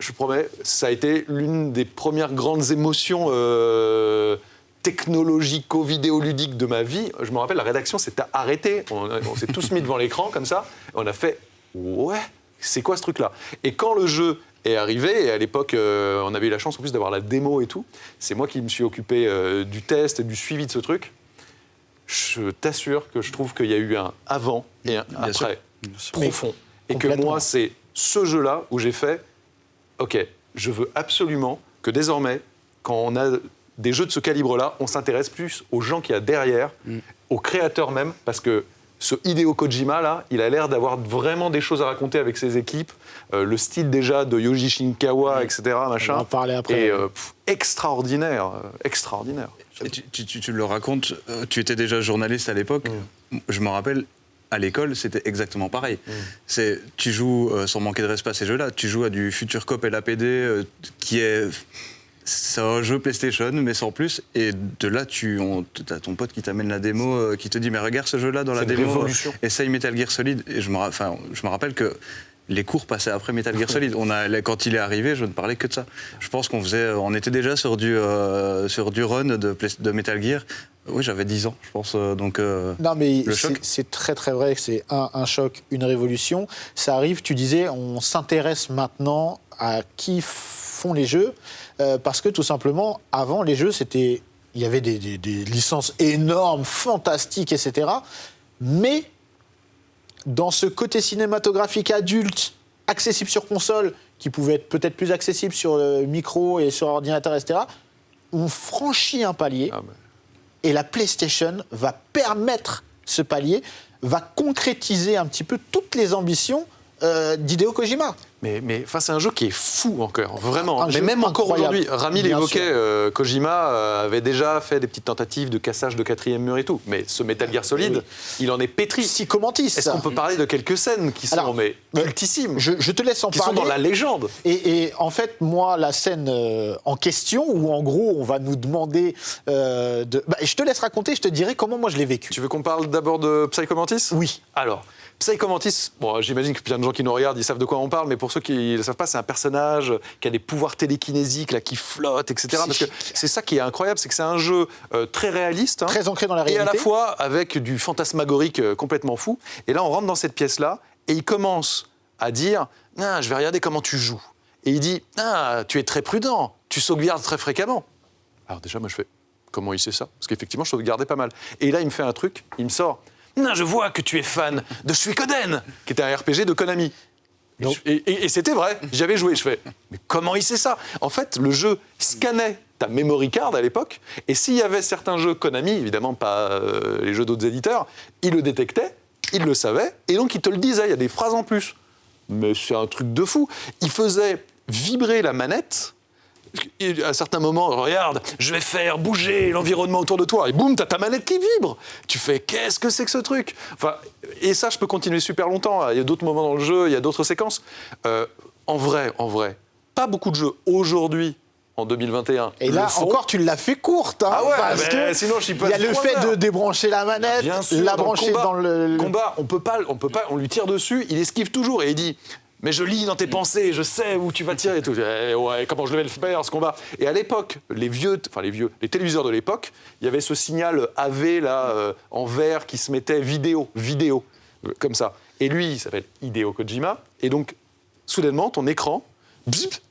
Je promets, ça a été l'une des premières grandes émotions technologico-vidéoludiques de ma vie. Je me rappelle, la rédaction s'était arrêtée. On s'est tous mis devant l'écran, comme ça. Et on a fait... Ouais, c'est quoi ce truc-là? Et quand le jeu est arrivé, et à l'époque, on avait eu la chance en plus d'avoir la démo et tout, c'est moi qui me suis occupé du test et du suivi de ce truc. Je t'assure que je trouve qu'il y a eu un avant et un après profond. Et que moi, c'est ce jeu-là où j'ai fait « Ok, je veux absolument que désormais, quand on a des jeux de ce calibre-là, on s'intéresse plus aux gens qu'il y a derrière, aux créateurs même, parce que ce Hideo Kojima, là, il a l'air d'avoir vraiment des choses à raconter avec ses équipes. Le style déjà de Yoji Shinkawa, etc. Machin. On va en parler après. Et extraordinaire, extraordinaire. Et tu le racontes, tu étais déjà journaliste à l'époque. Je me rappelle, à l'école, c'était exactement pareil. Tu joues, sans manquer de respect à ces jeux-là, tu joues à du Future Cop LAPD qui est... C'est un jeu PlayStation, mais sans plus. Et de là, t'as ton pote qui t'amène la démo, qui te dit « Mais regarde ce jeu-là dans la démo, essaye Metal Gear Solid ». Et je me rappelle que les cours passaient après Metal Gear Solid. Quand il est arrivé, je ne parlais que de ça. Je pense on était déjà sur du run de Metal Gear. Oui, j'avais 10 ans, je pense. Non, mais c'est très très vrai que c'est un choc, une révolution. Ça arrive, tu disais, on s'intéresse maintenant à qui font les jeux, parce que tout simplement, avant, les jeux, il y avait des licences énormes, fantastiques, etc. Mais dans ce côté cinématographique adulte, accessible sur console, qui pouvait être peut-être plus accessible sur micro et sur ordinateur, etc., on franchit un palier, et la PlayStation va permettre ce palier va concrétiser un petit peu toutes les ambitions d'Hideo Kojima. Mais c'est un jeu qui est fou encore, vraiment. Un jeu Mais même encore incroyable, aujourd'hui, Rami bien l'évoquait, Kojima avait déjà fait des petites tentatives de cassage de 4e mur et tout. Mais ce Metal Gear Solid, oui. il en est pétri. Psycho Mantis. Est-ce qu'on peut parler de quelques scènes qui sont cultississimes, je te laisse en qui parler. sont dans la légende? Et en fait, moi, la scène en question, où en gros, on va nous demander je te laisse raconter, je te dirai comment moi je l'ai vécu. Tu veux qu'on parle d'abord de Psycho Mantis? Oui. Alors, Psycho Mantis, bon, j'imagine que plein de gens qui nous regardent, ils savent de quoi on parle, mais pour ceux qui ne le savent pas, c'est un personnage qui a des pouvoirs télékinésiques, là, qui flotte, etc. Parce que c'est ça qui est incroyable, c'est que c'est un jeu très réaliste. Très ancré dans la Et réalité. à la fois avec du fantasmagorique complètement fou. Et là, on rentre dans cette pièce-là, et il commence à dire « Ah, je vais regarder comment tu joues ». Et il dit « Ah, tu es très prudent, tu sauvegardes très fréquemment ». Alors déjà, moi, je fais « Comment il sait ça ?» Parce qu'effectivement, je sauvegardais pas mal. Et là, il me fait un truc, il me sort « Non, je vois que tu es fan de Suikoden », qui était un RPG de Konami. Et c'était vrai, j'avais joué, je fais « Mais comment il sait ça ?» En fait, le jeu scannait ta memory card à l'époque, et s'il y avait certains jeux Konami, évidemment pas les jeux d'autres éditeurs, il le détectait, il le savait, et donc il te le disait, il y a des phrases en plus. Mais c'est un truc de fou. Il faisait vibrer la manette. Et à certains moments, regarde, je vais faire bouger l'environnement autour de toi. Et boum, t'as ta manette qui vibre. Tu fais, qu'est-ce que c'est que ce truc? Enfin, et ça, je peux continuer super longtemps. Il y a d'autres moments dans le jeu, il y a d'autres séquences. En vrai, pas beaucoup de jeux aujourd'hui, en 2021. Et là, encore, tu l'as fait courte. Hein, ah ouais, parce que sinon, je suis pas. il y a le fait de débrancher la manette, Bien sûr, la brancher dans le combat. On peut pas, on lui tire dessus, il esquive toujours et il dit. Mais je lis dans tes pensées, je sais où tu vas tirer et tout. Ouais, comment je vais le faire ce combat? Et à l'époque, les téléviseurs de l'époque, il y avait ce signal AV là en vert qui se mettait vidéo, comme ça. Et lui, il s'appelle Hideo Kojima. Et donc, soudainement, ton écran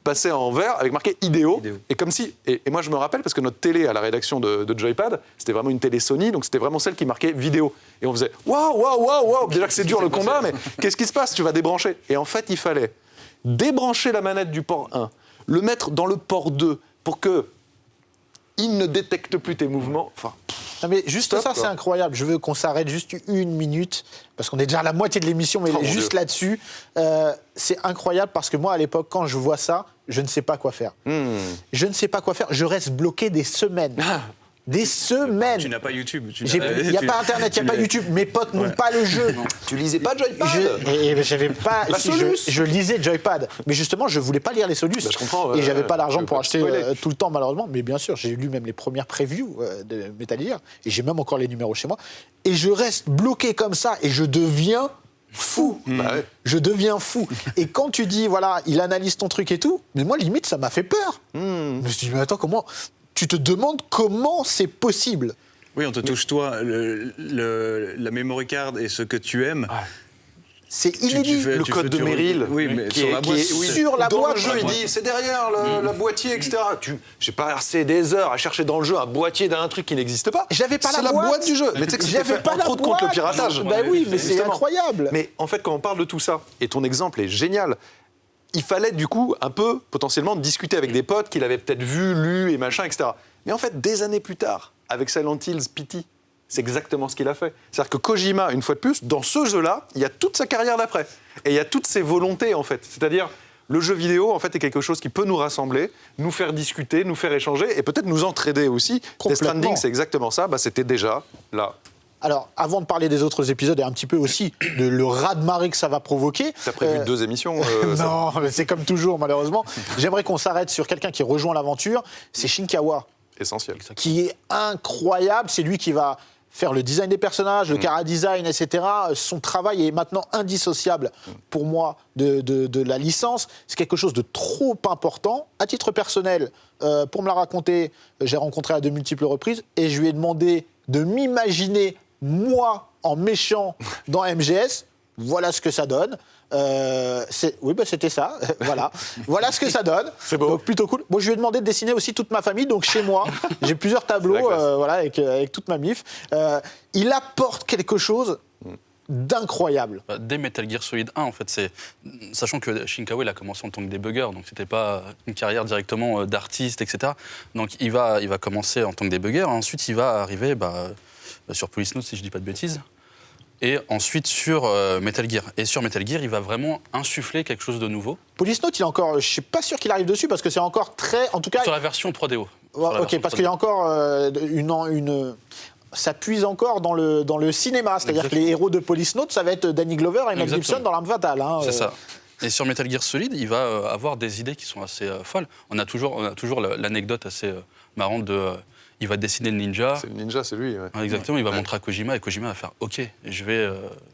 passait en vert avec marqué Hideo. Et comme si. Et moi, je me rappelle parce que notre télé à la rédaction de Joypad, c'était vraiment une télé Sony, donc c'était vraiment celle qui marquait vidéo. Et on faisait waouh. Déjà que c'est dur le combat, mais qu'est-ce qui se passe? Tu vas débrancher. Et en fait, il fallait débrancher la manette du port 1, le mettre dans le port 2 pour que il ne détecte plus tes mouvements. Enfin. Non mais juste Stop, ça, quoi. c'est incroyable. Je veux qu'on s'arrête juste une minute, parce qu'on est déjà à la moitié de l'émission, mais Oh, mon juste Dieu. là-dessus. C'est incroyable parce que moi, à l'époque, quand je vois ça, je ne sais pas quoi faire. Je ne sais pas quoi faire. Je reste bloqué des semaines. Des semaines. Tu n'as pas YouTube. Il n'y a pas Internet, il n'y a pas YouTube. Mes potes n'ont pas le jeu. Tu lisais pas Joypad? J'avais pas. La Solus. je lisais Joypad, mais justement, je voulais pas lire les Solus. Bah, je comprends, et j'avais pas je l'argent veux pour pas acheter spoiler. tout le temps, malheureusement. Mais bien sûr, j'ai lu même les premières previews de Metal Gear, et j'ai même encore les numéros chez moi. Et je reste bloqué comme ça, et je deviens fou. Bah ouais. Je deviens fou. Et quand tu dis, voilà, il analyse ton truc et tout, mais moi, limite, ça m'a fait peur. Je me suis dit, mais attends, comment. Tu te demandes comment c'est possible. Oui, on te touche, toi, la memory card et ce que tu aimes. C'est inédit. Le code de Meryl, Oui, mais qui sur est- la qui boîte. est- oui, sur la dans boîte. le jeu, il dit c'est derrière la boîtier, etc. J'ai pas passé des heures à chercher dans le jeu un boîtier d'un truc qui n'existe pas. J'avais pas C'est la la boîte. boîte du jeu. Mais tu sais que c'était J'avais fait pas entre la autres contre le boîte. piratage. Bah oui, mais c'est Justement. incroyable. Mais en fait, quand on parle de tout ça, et ton exemple est génial, il fallait du coup un peu potentiellement discuter avec des potes qu'il avait peut-être vu, lu et machin, etc. Mais en fait, des années plus tard, avec Silent Hills Pity, c'est exactement ce qu'il a fait. C'est-à-dire que Kojima, une fois de plus, dans ce jeu-là, il y a toute sa carrière d'après. Et il y a toutes ses volontés, en fait. C'est-à-dire, le jeu vidéo, en fait, est quelque chose qui peut nous rassembler, nous faire discuter, nous faire échanger, et peut-être nous entraider aussi. Death Complètement. Stranding, c'est exactement ça. Bah, c'était déjà là. Alors, avant de parler des autres épisodes et un petit peu aussi de le raz-de-marée que ça va provoquer. T'as prévu 2 émissions ça Non, mais c'est comme toujours, malheureusement. J'aimerais qu'on s'arrête sur quelqu'un qui rejoint l'aventure. C'est Shinkawa, Essentiel. qui est incroyable. C'est lui qui va faire le design des personnages, le chara-design, etc. Son travail est maintenant indissociable pour moi de la licence. C'est quelque chose de trop important. À titre personnel, pour me la raconter, j'ai rencontré à de multiples reprises et je lui ai demandé de m'imaginer, moi, en méchant dans MGS. Voilà ce que ça donne. Oui, bah, c'était ça. Voilà ce que ça donne. C'est beau. Donc plutôt cool. Bon, je lui ai demandé de dessiner aussi toute ma famille. Donc chez moi, j'ai plusieurs tableaux, La classe. voilà, avec toute ma mif. Il apporte quelque chose d'incroyable. Bah, dès Metal Gear Solid 1, en fait, sachant que Shinkawa il a commencé en tant que débugger, donc c'était pas une carrière directement d'artiste, etc. Donc il va commencer en tant que débugger, ensuite il va arriver sur Police Note, si je dis pas de bêtises. Et ensuite sur Metal Gear. Et sur Metal Gear, il va vraiment insuffler quelque chose de nouveau. Police Note, il est encore, je suis pas sûr qu'il arrive dessus parce que c'est encore très, en tout cas. Sur la version 3DO. Ok, parce qu'il y a encore ça puise encore dans le cinéma, c'est-à-dire que les héros de Police Note, ça va être Danny Glover et Mel Gibson dans L'Arme Fatale. Hein, C'est ça. Et sur Metal Gear Solid, il va avoir des idées qui sont assez folles. On a toujours l'anecdote assez marrante de... il va dessiner le ninja. C'est le ninja, c'est lui. Ouais. Exactement, il va montrer à Kojima et Kojima va faire « Ok, je vais...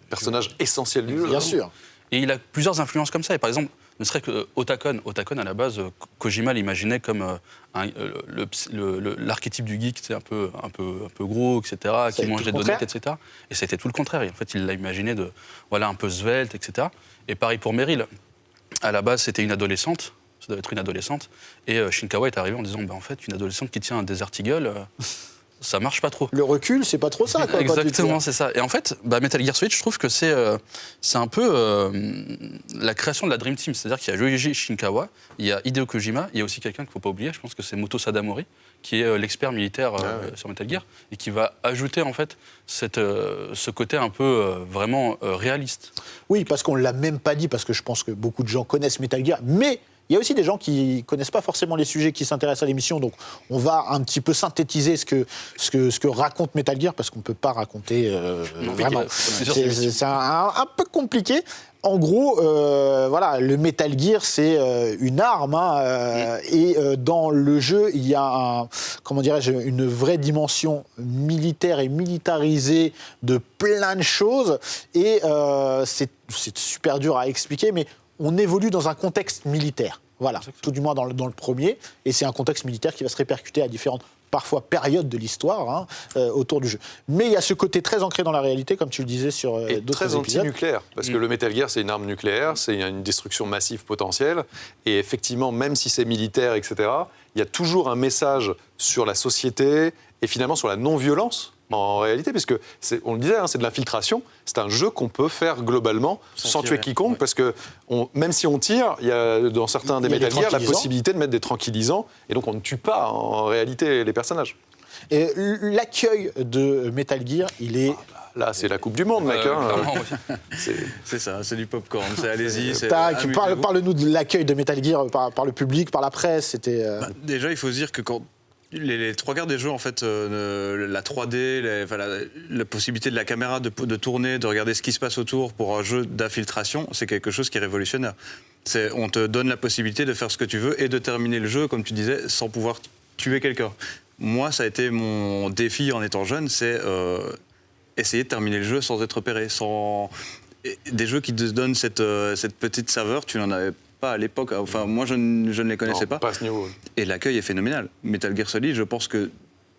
Personnage essentiel du jeu. Bien sûr. Et il a plusieurs influences comme ça. Et par exemple, ne serait que Otacon, à la base, Kojima l'imaginait comme l'archétype du geek, un peu gros, etc., qui mange des donuts, etc. Et c'était tout le contraire. Et en fait, il l'a imaginé un peu svelte, etc. Et pareil pour Meryl. À la base, c'était une adolescente. Ça devait être une adolescente. Et Shinkawa est arrivé en disant en fait, une adolescente qui tient un Desert Eagle, ça marche pas trop. Le recul, c'est pas trop ça, quoi. Exactement, c'est ça. Et en fait, Metal Gear Solid, je trouve que c'est un peu la création de la Dream Team. C'est-à-dire qu'il y a Yoji Shinkawa, il y a Hideo Kojima, il y a aussi quelqu'un qu'il ne faut pas oublier, je pense que c'est Moto Sadamori, qui est l'expert militaire sur Metal Gear, et qui va ajouter en fait ce côté un peu vraiment réaliste. Oui, parce qu'on ne l'a même pas dit, parce que je pense que beaucoup de gens connaissent Metal Gear, mais il y a aussi des gens qui ne connaissent pas forcément les sujets qui s'intéressent à l'émission, donc on va un petit peu synthétiser ce que raconte Metal Gear, parce qu'on ne peut pas raconter vraiment. C'est un peu compliqué. En gros, le Metal Gear, c'est une arme, et dans le jeu, il y a une vraie dimension militaire et militarisée de plein de choses, et c'est super dur à expliquer, mais on évolue dans un contexte militaire, voilà, tout du moins dans le premier, et c'est un contexte militaire qui va se répercuter à différentes, parfois, périodes de l'histoire autour du jeu. Mais il y a ce côté très ancré dans la réalité, comme tu le disais sur d'autres épisodes. Très anti-nucléaire, parce que le Metal Gear, c'est une arme nucléaire, c'est une destruction massive potentielle, et effectivement, même si c'est militaire, etc., il y a toujours un message sur la société, et finalement sur la non-violence, en réalité, puisque on le disait, c'est de l'infiltration. C'est un jeu qu'on peut faire globalement sans tuer quiconque, parce que même si on tire, il y a dans certains des Metal Gear la possibilité de mettre des tranquillisants, et donc on ne tue pas en réalité les personnages. Et l'accueil de Metal Gear, il est... Là, c'est la Coupe du Monde, mec. C'est ça, c'est du popcorn. C'est allez-y. Parle-nous de l'accueil de Metal Gear par le public, par la presse. C'était. Déjà, il faut se dire que quand les trois quarts des jeux, en fait, la 3D, la possibilité de la caméra de tourner, de regarder ce qui se passe autour pour un jeu d'infiltration, c'est quelque chose qui est révolutionnaire. On te donne la possibilité de faire ce que tu veux et de terminer le jeu, comme tu disais, sans pouvoir tuer quelqu'un. Moi, ça a été mon défi en étant jeune, c'est essayer de terminer le jeu sans être repéré, des jeux qui te donnent cette petite saveur, tu n'en avais pas à l'époque. Enfin, moi, je ne les connaissais pas. Pas à ce niveau. Et l'accueil est phénoménal. Metal Gear Solid, je pense que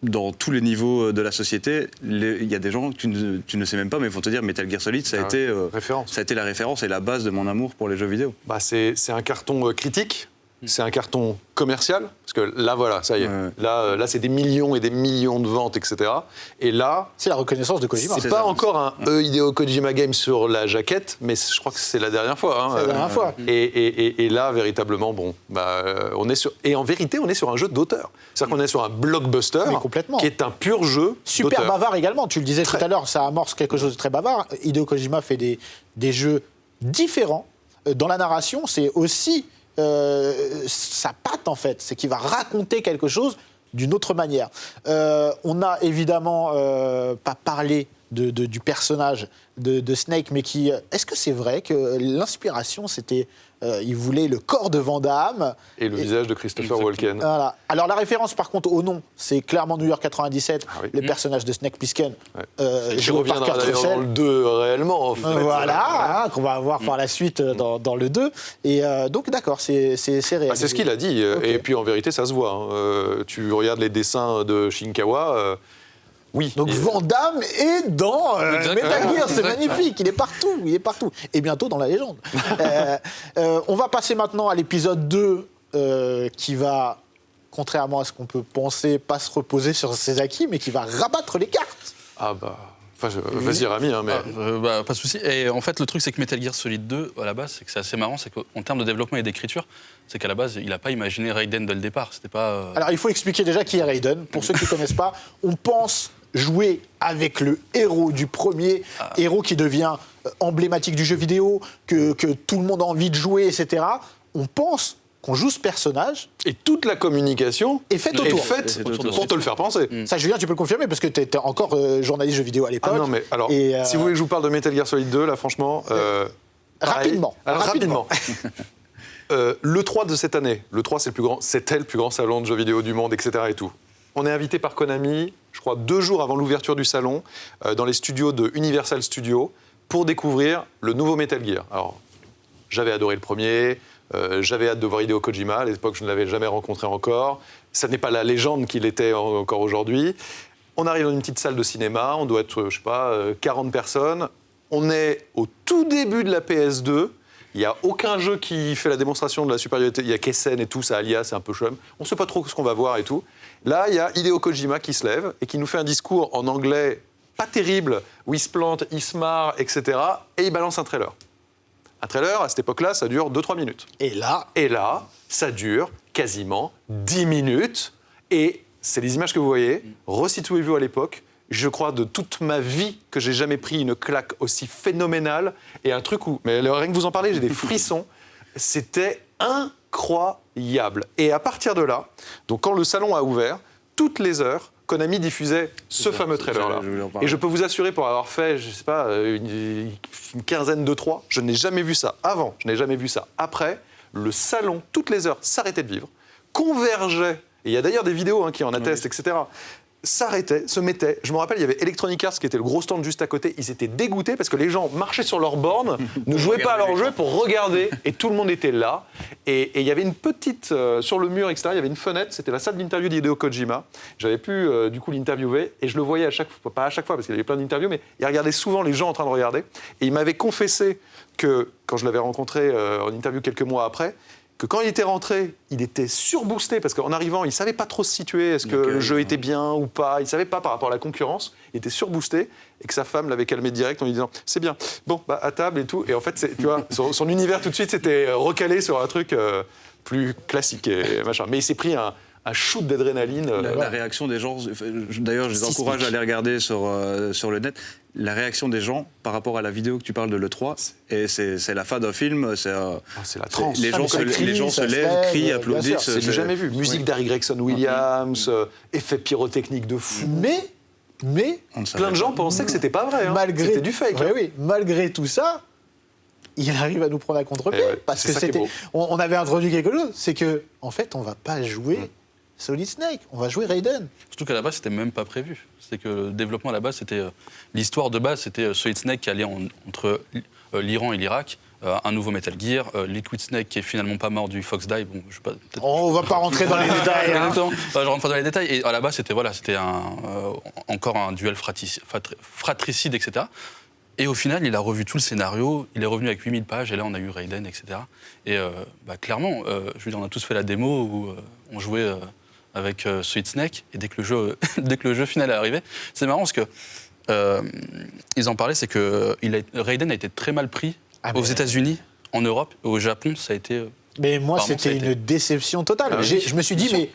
dans tous les niveaux de la société, il y a des gens que tu ne sais même pas, mais ils vont te dire Metal Gear Solid, ça a été la référence et la base de mon amour pour les jeux vidéo. C'est un carton critique. C'est un carton commercial, parce que là, voilà, ça y est. Ouais. Là, c'est des millions et des millions de ventes, etc. Et là... C'est la reconnaissance de Kojima. C'est pas encore un Hideo Kojima Game sur la jaquette, mais je crois que c'est la dernière fois. C'est la dernière fois. Et là, véritablement, on est sur... Et en vérité, on est sur un jeu d'auteur. C'est-à-dire qu'on est sur un blockbuster, qui est un pur jeu super d'auteur. Bavard également, tu le disais tout à l'heure, ça amorce quelque chose de très bavard. Hideo Kojima fait des jeux différents. Dans la narration, c'est aussi... sa patte en fait, c'est qu'il va raconter quelque chose d'une autre manière. On n'a évidemment pas parlé du personnage de Snake, mais est-ce que c'est vrai que l'inspiration c'était il voulait le corps de Van Damme et le visage de Christopher Walken. Voilà. Alors la référence par contre au nom, c'est clairement New York 97, le personnage de Snake Plissken. Qui reviendra d'ailleurs dans le 2 réellement. En fait. Voilà, qu'on va avoir par la suite dans le 2. Et donc d'accord, c'est réel. C'est ce qu'il a dit. Okay. Et puis en vérité, ça se voit. Tu regardes les dessins de Shinkawa. Oui. Donc Van Damme est dans Metal Gear, c'est magnifique, il est partout. Et bientôt dans la légende. On va passer maintenant à l'épisode 2 qui va, contrairement à ce qu'on peut penser, pas se reposer sur ses acquis, mais qui va rabattre les cartes. Vas-y Rami, mais... pas de souci. Et en fait, le truc, c'est que Metal Gear Solid 2, à la base, c'est que c'est assez marrant, c'est qu'en termes de développement et d'écriture, c'est qu'à la base, il n'a pas imaginé Raiden dès le départ. C'était pas... Alors, il faut expliquer déjà qui est Raiden. Pour ceux qui ne connaissent pas, on pense jouer avec le héros du premier, héros qui devient emblématique du jeu vidéo, que tout le monde a envie de jouer, etc. On pense qu'on joue ce personnage. Et toute la communication est faite autour. Pour te le faire penser. Ça, Julien, tu peux le confirmer parce que tu étais encore journaliste jeux vidéo à l'époque. Ah non, mais alors, si vous voulez que je vous parle de Metal Gear Solid 2, là, franchement... rapidement. Le 3 de cette année, le 3 c'était le plus grand salon de jeux vidéo du monde, etc. et tout. On est invité par Konami, je crois 2 jours avant l'ouverture du salon, dans les studios de Universal Studios, pour découvrir le nouveau Metal Gear. Alors, j'avais adoré le premier, j'avais hâte de voir Hideo Kojima, à l'époque je ne l'avais jamais rencontré encore. Ça n'est pas la légende qu'il était encore aujourd'hui. On arrive dans une petite salle de cinéma, on doit être, je sais pas, 40 personnes. On est au tout début de la PS2. Il n'y a aucun jeu qui fait la démonstration de la supériorité. Il y a Kessen et tout, ça alias, c'est un peu chum. On ne sait pas trop ce qu'on va voir et tout. Là, il y a Hideo Kojima qui se lève et qui nous fait un discours en anglais pas terrible, où il se plante, il se marre, etc. Et il balance un trailer. Un trailer, à cette époque-là, ça dure 2-3 minutes. Et là, ça dure quasiment 10 minutes. Et c'est les images que vous voyez, resituez-vous à l'époque. Je crois de toute ma vie que j'ai jamais pris une claque aussi phénoménale et un truc où, mais rien que vous en parlez, j'ai des frissons. C'était incroyable. Et à partir de là, donc quand le salon a ouvert, toutes les heures, Konami diffusait ce fameux trailer-là. Et je peux vous assurer, pour avoir fait, je sais pas, une quinzaine de 3, je n'ai jamais vu ça avant, je n'ai jamais vu ça après. Le salon, toutes les heures, s'arrêtait de vivre, convergeait. Et il y a d'ailleurs des vidéos qui en attestent, etc. S'arrêtait, se mettait. Je me rappelle, il y avait Electronic Arts qui était le gros stand juste à côté. Ils étaient dégoûtés parce que les gens marchaient sur leurs bornes, ne jouaient pas à leur jeu pour regarder. Et tout le monde était là. Et il y avait une petite, sur le mur extérieur, il y avait une fenêtre. C'était la salle d'interview d'Hideo Kojima. J'avais pu, du coup, l'interviewer. Et je le voyais à chaque fois, pas à chaque fois parce qu'il y avait plein d'interviews, mais il regardait souvent les gens en train de regarder. Et il m'avait confessé que, quand je l'avais rencontré en interview quelques mois après, que quand il était rentré, il était surboosté parce qu'en arrivant, il ne savait pas trop se situer, est-ce que le jeu était bien ou pas, il ne savait pas par rapport à la concurrence, il était surboosté et que sa femme l'avait calmé direct en lui disant « c'est bien, bon, bah, à table et tout ». Et en fait, tu vois, son univers tout de suite s'était recalé sur un truc plus classique et machin. Mais il s'est pris un shoot d'adrénaline. La réaction des gens, d'ailleurs je les encourage à aller regarder sur le net, la réaction des gens par rapport à la vidéo que tu parles de l'E3, et c'est la fin d'un film, c'est la transe. Les gens se lèvent, crient, applaudissent. C'est du jamais vu. Musique d'Harry Gregson Williams, effets pyrotechniques de fou. Mais plein de gens pensaient que c'était pas vrai. C'était du fake. Oui, malgré tout ça, il arrive à nous prendre à contre-pied. Parce que on avait introduit quelque chose, c'est que en fait, on va pas jouer Solid Snake, on va jouer Raiden. Surtout qu'à la base, c'était même pas prévu. C'est que le développement à la base, c'était l'histoire de base, c'était Solid Snake qui allait entre l'Iran et l'Irak, un nouveau Metal Gear, Liquid Snake qui est finalement pas mort du Fox Die. Bon, je sais pas. On va pas rentrer dans les détails. Je rentre pas dans les détails. Et à la base, c'était encore un duel fratricide, etc. Et au final, il a revu tout le scénario, il est revenu avec 8000 pages, et là, on a eu Raiden, etc. Et clairement, je veux dire, on a tous fait la démo où on jouait avec Solid Snake, et dès que le jeu final est arrivé, c'est marrant parce que ils en parlaient, c'est que Raiden a été très mal pris aux États-Unis, en Europe, au Japon, ça a été. Mais moi, c'était une déception totale. Je me suis dit, mais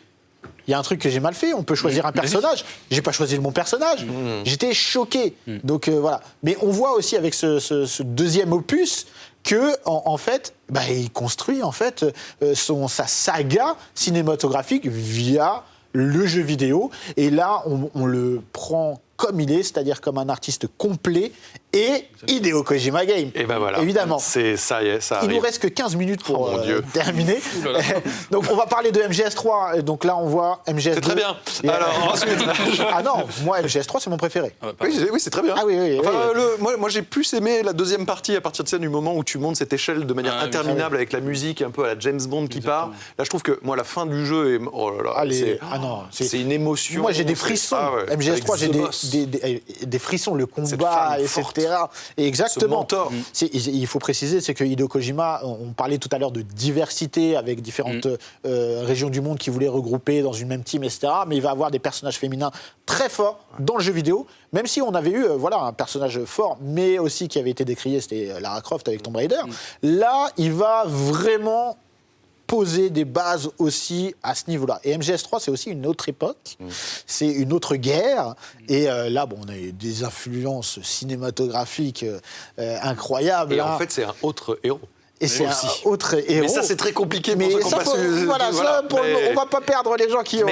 il y a un truc que j'ai mal fait, on peut choisir un personnage. J'ai pas choisi le bon personnage. J'étais choqué. Donc voilà. Mais on voit aussi avec ce deuxième opus que en fait, il construit en fait sa saga cinématographique via le jeu vidéo. Et là, on le prend comme il est, c'est-à-dire comme un artiste complet, et Hideo Kojima Game. Et ben voilà. Évidemment. Ça y est, ça arrive. Il nous reste que 15 minutes pour terminer. Oulala. Donc on va parler de MGS3. Donc là, on voit MGS2. C'est très bien. Alors ensuite. Ah non, moi MGS3, c'est mon préféré. Oui, c'est très bien. Ah oui. Moi, j'ai plus aimé la deuxième partie à partir de ça, du moment où tu montes cette échelle de manière interminable avec la musique un peu à la James Bond qui part. Là, je trouve que moi, la fin du jeu est. Oh là là, c'est une émotion. Moi, j'ai des frissons. MGS3, j'ai des frissons, le combat, etc. Et exactement. Il faut préciser, c'est que Hideo Kojima, on parlait tout à l'heure de diversité avec différentes régions du monde qui voulaient regrouper dans une même team, etc. Mais il va avoir des personnages féminins très forts dans le jeu vidéo, même si on avait eu un personnage fort, mais aussi qui avait été décrié, c'était Lara Croft avec Tomb Raider. Là, il va vraiment poser des bases aussi à ce niveau-là. Et MGS3, c'est aussi une autre époque, c'est une autre guerre. Et là, bon, on a eu des influences cinématographiques incroyables. Et hein. en fait, c'est un autre héros. Et c'est un autre héros. Mais ça, c'est très compliqué pour Mais ceux qui ont ça, pas faut- su... voilà, ça, pour le moment, on va pas perdre les gens qui ont...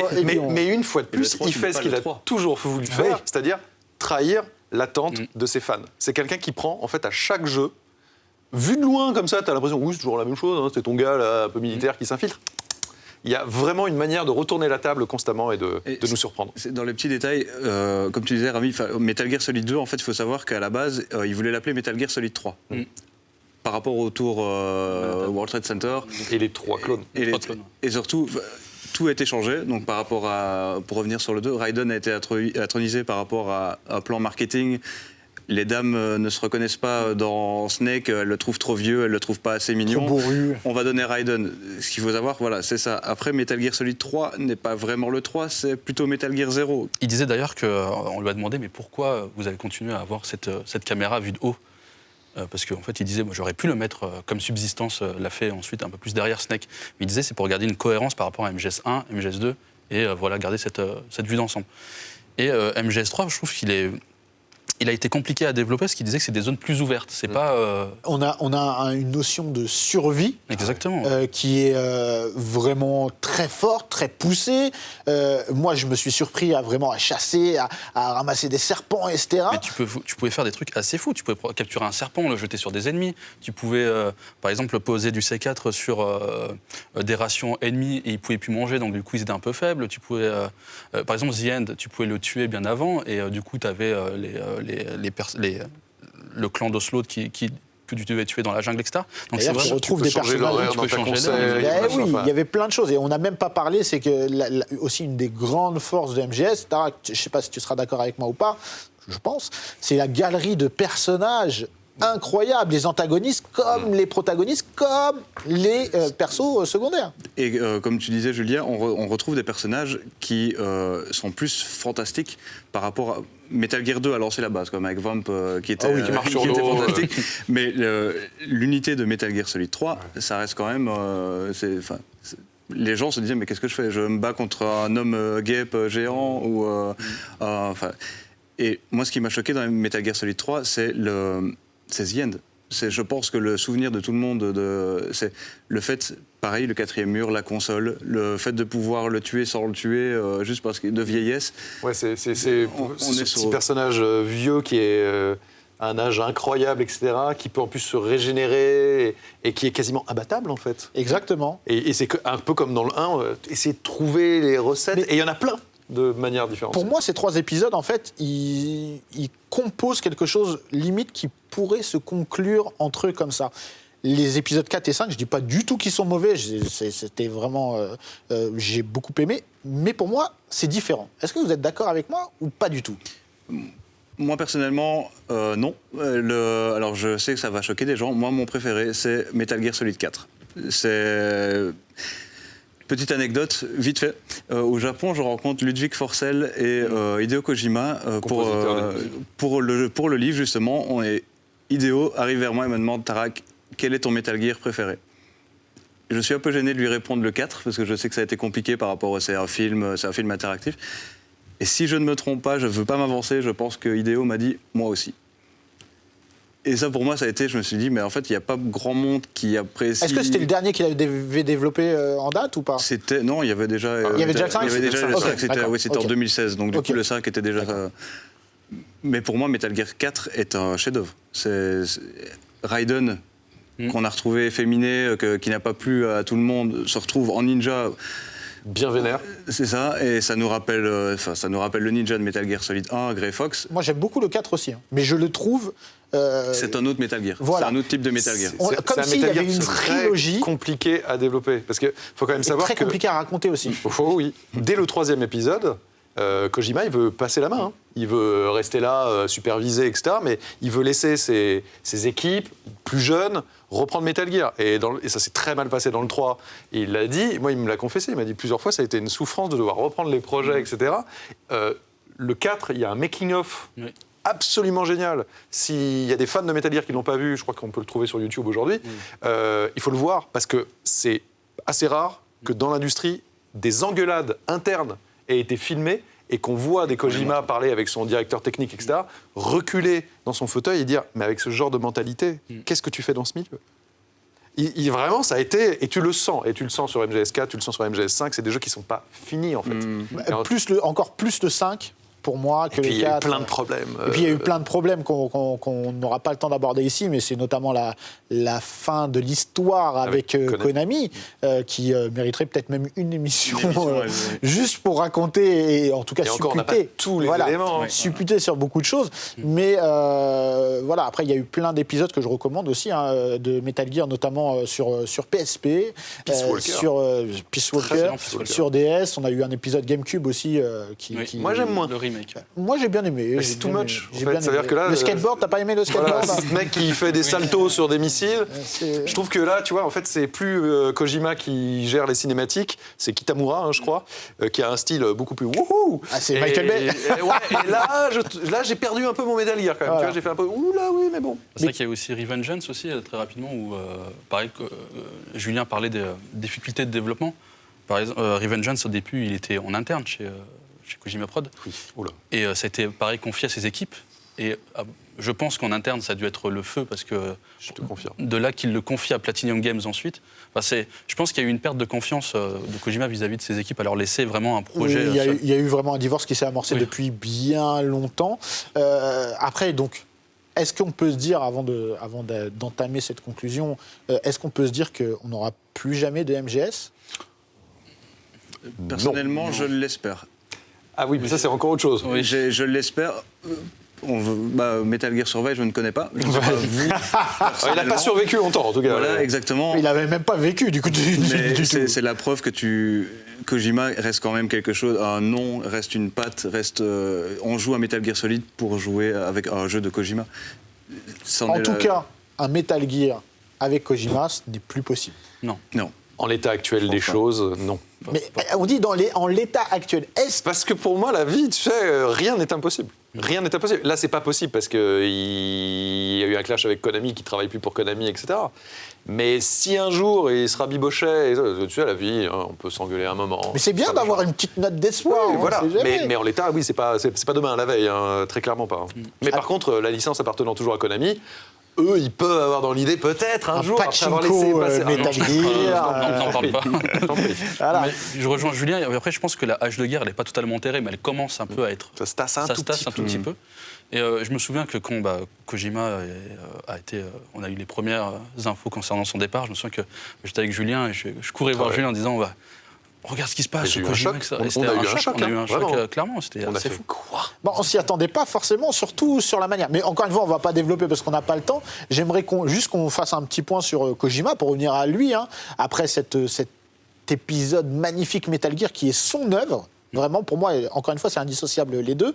Mais une fois de Et le plus, 3, il tu fait mets ce pas qu'il le a 3. toujours voulu Oui. faire, c'est-à-dire trahir l'attente de ses fans. C'est quelqu'un qui prend, en fait, à chaque jeu, vu de loin comme ça, t'as l'impression, oui, c'est toujours la même chose, hein, c'est ton gars là, un peu militaire qui s'infiltre. Il y a vraiment une manière de retourner la table constamment et de nous surprendre. C'est dans les petits détails, comme tu disais, Rami, Metal Gear Solid 2, en fait, il faut savoir qu'à la base, ils voulaient l'appeler Metal Gear Solid 3. Par rapport au tour World Trade Center. Et les 3 clones. Et surtout, tout a été changé. Donc, par rapport à. Pour revenir sur le 2, Raiden a été intronisé par rapport à un plan marketing. Les dames ne se reconnaissent pas dans Snake, elles le trouvent trop vieux, elles le trouvent pas assez mignon. Trop bourru. On va donner Raiden. Ce qu'il faut savoir, voilà, c'est ça. Après, Metal Gear Solid 3 n'est pas vraiment le 3, c'est plutôt Metal Gear 0. Il disait d'ailleurs qu'on lui a demandé mais pourquoi vous avez continué à avoir cette caméra vue de haut parce qu'en fait, il disait, moi, j'aurais pu le mettre comme subsistance, l'a fait ensuite un peu plus derrière Snake. Mais il disait, c'est pour garder une cohérence par rapport à MGS1, MGS2, et voilà, garder cette vue d'ensemble. Et MGS3, je trouve il a été compliqué à développer parce qu'il disait que c'est des zones plus ouvertes. C'est pas. On a une notion de survie Exactement. qui est vraiment très forte, très poussée. Moi, je me suis surpris à chasser, à ramasser des serpents, etc. Mais tu pouvais faire des trucs assez fous. Tu pouvais capturer un serpent, le jeter sur des ennemis. Tu pouvais, par exemple, poser du C4 sur des rations ennemies et ils pouvaient plus manger, donc du coup, ils étaient un peu faibles. Tu pouvais, par exemple, The End, tu pouvais le tuer bien avant et du coup, tu avais le clan d'Oslo que tu devais tuer dans la jungle, etc. Donc D'ailleurs, tu retrouves des changer personnages. l'horaire tu dans peux ta changer conseil. l'heure. Oui, il y avait plein de choses. Et on n'a même pas parlé, c'est que aussi une des grandes forces de MGS, Tarak, je ne sais pas si tu seras d'accord avec moi ou pas, je pense, c'est la galerie de personnages incroyables, les antagonistes comme les protagonistes, comme les persos secondaires. Et comme tu disais, Julien, on retrouve des personnages qui sont plus fantastiques par rapport à Metal Gear 2 a lancé la base, comme avec Vamp, qui était, qui marche sur qui était l'eau, fantastique. Mais l'unité de Metal Gear Solid 3, ça reste quand même... les gens se disaient, mais qu'est-ce que je fais? Je me bats contre un homme guêpe géant ou... Et moi, ce qui m'a choqué dans Metal Gear Solid 3, c'est The End. Je pense que le souvenir de tout le monde, c'est le fait, pareil, le 4e mur, la console, le fait de pouvoir le tuer sans le tuer, juste parce que de vieillesse. Ouais, c'est ce est petit sur... personnage vieux qui est à un âge incroyable, etc., qui peut en plus se régénérer et qui est quasiment imbattable, en fait. Exactement. Et c'est un peu comme dans le 1, essayer de trouver les recettes. Et il y en a plein de manières différentes. Pour moi, ces 3 épisodes, en fait, ils composent quelque chose, limite, qui pourrait se conclure entre eux comme ça. Les épisodes 4 et 5, je ne dis pas du tout qu'ils sont mauvais, c'était vraiment... j'ai beaucoup aimé, mais pour moi, c'est différent. Est-ce que vous êtes d'accord avec moi ou pas du tout? Moi, personnellement, non. Alors, je sais que ça va choquer des gens. Moi, mon préféré, c'est Metal Gear Solid 4. C'est... Petite anecdote, vite fait. Au Japon, je rencontre Ludwig Forssell et Hideo Kojima pour le livre, justement. Hideo arrive vers moi et me demande, Tarak, quel est ton Metal Gear préféré? Je suis un peu gêné de lui répondre le 4, parce que je sais que ça a été compliqué par rapport c'est un film interactif. Et si je ne me trompe pas, je ne veux pas m'avancer, je pense que Hideo m'a dit, moi aussi. Et ça, pour moi, ça a été, je me suis dit, mais en fait, il n'y a pas grand monde qui apprécie... Est-ce que c'était le dernier qu'il avait développé en date ou pas? Non, il y avait déjà... il y avait déjà le 5? Il y avait déjà le 5, c'était en 2016, donc du coup, Ok. le 5 était déjà... Mais pour moi, Metal Gear 4 est un chef-d'œuvre. C'est Raiden, qu'on a retrouvé efféminé, qui n'a pas plu à tout le monde, se retrouve en ninja... Bien vénère. C'est ça, et ça nous rappelle le ninja de Metal Gear Solid 1, Grey Fox. Moi, j'aime beaucoup le 4 aussi, hein. Mais je le trouve... C'est un autre Metal Gear. Voilà. C'est un autre type de Metal Gear. Comme s'il y avait une trilogie... compliqué à développer. Parce qu'il faut quand même savoir très que... compliqué à raconter aussi. Oh, oui. Dès le 3e épisode, Kojima, il veut passer la main. Hein. Il veut rester là, superviser, etc. Mais il veut laisser ses équipes plus jeunes reprendre Metal Gear. Et ça s'est très mal passé dans le 3. Et il l'a dit, moi, il me l'a confessé. Il m'a dit plusieurs fois, ça a été une souffrance de devoir reprendre les projets, etc. Le 4, il y a un making-of absolument génial. S'il y a des fans de Metal Gear qui ne l'ont pas vu, je crois qu'on peut le trouver sur YouTube aujourd'hui, il faut le voir parce que c'est assez rare que dans l'industrie, des engueulades internes aient été filmées et qu'on voit des Kojima parler avec son directeur technique, etc., reculer dans son fauteuil et dire « Mais avec ce genre de mentalité, qu'est-ce que tu fais dans ce milieu ?» Vraiment, ça a été, et tu le sens sur MGS4, tu le sens sur MGS5, c'est des jeux qui ne sont pas finis, en fait. Encore plus le 5, pour moi, que et puis, le 4. il y a eu plein de problèmes. Et puis, il y a eu plein de problèmes qu'on n'aura pas le temps d'aborder ici, mais c'est notamment la fin de l'histoire avec Konami, qui mériterait peut-être même une émission juste pour raconter, et en tout cas et encore, supputer. on n'a pas tous les éléments. Supputer sur beaucoup de choses. Mais voilà, après, il y a eu plein d'épisodes que je recommande aussi, de Metal Gear, notamment sur PSP, sur Peace Walker, sur DS. On a eu un épisode GameCube aussi qui... Moi, j'aime moins. Le remake. Moi, j'ai bien aimé. Mais c'est too much. J'ai bien aimé. Que là, le skateboard, t'as pas aimé le skateboard? Voilà, ce mec qui fait des saltos sur des missiles. Je trouve que là, tu vois, en fait, c'est plus Kojima qui gère les cinématiques, c'est Kitamura, je crois, qui a un style beaucoup plus wouhou. Ah, c'est Michael Bay. Et là, j'ai perdu un peu mon Metal Gear quand même. Voilà. Tu vois, j'ai fait un peu oula, oui, mais bon. C'est vrai qu'il y a aussi Revengeance aussi, très rapidement, où, pareil, Julien parlait des difficultés de développement. Par exemple, Revengeance, au début, il était en interne chez Kojima Prod. Oui. Oula. Et ça a été, pareil, confié à ses équipes. Et je pense qu'en interne, ça a dû être le feu, parce que... Je te confirme. De là qu'il le confie à Platinum Games ensuite. Enfin, je pense qu'il y a eu une perte de confiance de Kojima vis-à-vis de ses équipes, à leur laisser vraiment un projet... Oui, il y a eu vraiment un divorce qui s'est amorcé depuis bien longtemps. Après, donc... Est-ce qu'on peut se dire, avant d'entamer cette conclusion, est-ce qu'on peut se dire qu'on n'aura plus jamais de MGS? Personnellement, je l'espère. Ah oui, mais ça, c'est encore autre chose. Oui, je l'espère. Metal Gear Survive, je ne connais pas. Je ne sais pas vous, il n'a pas survécu longtemps, en tout cas. Voilà, exactement. Il n'avait même pas vécu, du coup. C'est la preuve que Kojima reste quand même quelque chose, un nom, reste une patte, on joue à Metal Gear Solid pour jouer avec un jeu de Kojima. En tout cas, un Metal Gear avec Kojima, ce n'est plus possible. Non. En l'état actuel des choses, non. Mais on dit en l'état actuel. Parce que pour moi, la vie, tu sais, rien n'est impossible. Rien n'est impossible. Là, c'est pas possible parce qu'il y a eu un clash avec Konami qui travaille plus pour Konami, etc. Mais si un jour il se rabibochait, tu sais, la vie, on peut s'engueuler un moment. Mais c'est bien d'avoir une petite note d'espoir. Oui, voilà. Mais en l'état, oui, c'est pas demain, la veille, très clairement pas. Mais par contre, la licence appartenant toujours à Konami, eux, ils peuvent avoir dans l'idée, peut-être un jour, après avoir laissé passer... Metal Gear... n'en parle pas. Voilà. Mais je rejoins Julien, et après je pense que la hache de guerre, elle n'est pas totalement enterrée, mais elle commence un peu à être... Ça se tasse un tout petit peu. Et je me souviens que quand Kojima a été... on a eu les premières infos concernant son départ, je me souviens que j'étais avec Julien, et je courais voir Julien en disant... regarde ce qui se passe, Kojima. On a eu un choc, on a eu un choc, clairement, c'était assez fou. Bon, on s'y attendait pas forcément, surtout sur la manière. Mais encore une fois, on va pas développer parce qu'on n'a pas le temps. J'aimerais juste qu'on fasse un petit point sur Kojima pour revenir à lui, après cet épisode magnifique Metal Gear qui est son œuvre. Vraiment, pour moi, encore une fois, c'est indissociable les deux.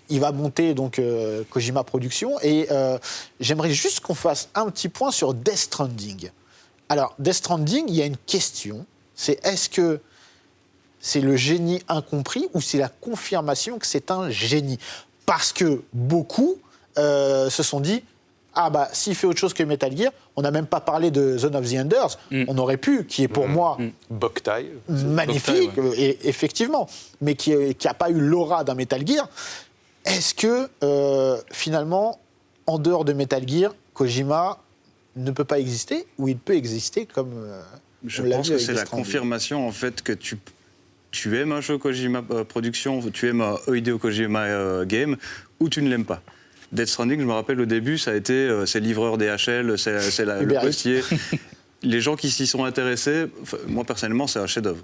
Il va monter donc Kojima Productions et j'aimerais juste qu'on fasse un petit point sur Death Stranding. Alors, Death Stranding, il y a une question, c'est est-ce que c'est le génie incompris ou c'est la confirmation que c'est un génie? Parce que beaucoup se sont dit s'il fait autre chose que Metal Gear, on n'a même pas parlé de Zone of the Enders, on aurait pu, qui est pour moi Boktai, magnifique, Boktai, et, effectivement, mais qui n'a pas eu l'aura d'un Metal Gear. Est-ce que finalement, en dehors de Metal Gear, Kojima ne peut pas exister ou il peut exister comme je pense que c'est la confirmation en fait que tu aimes un jeu Kojima Production, tu aimes un Hideo Kojima game, ou tu ne l'aimes pas. Death Stranding, je me rappelle au début, ça a été c'est livreur DHL, c'est le postier. Les gens qui s'y sont intéressés, moi personnellement, c'est un chef-d'œuvre.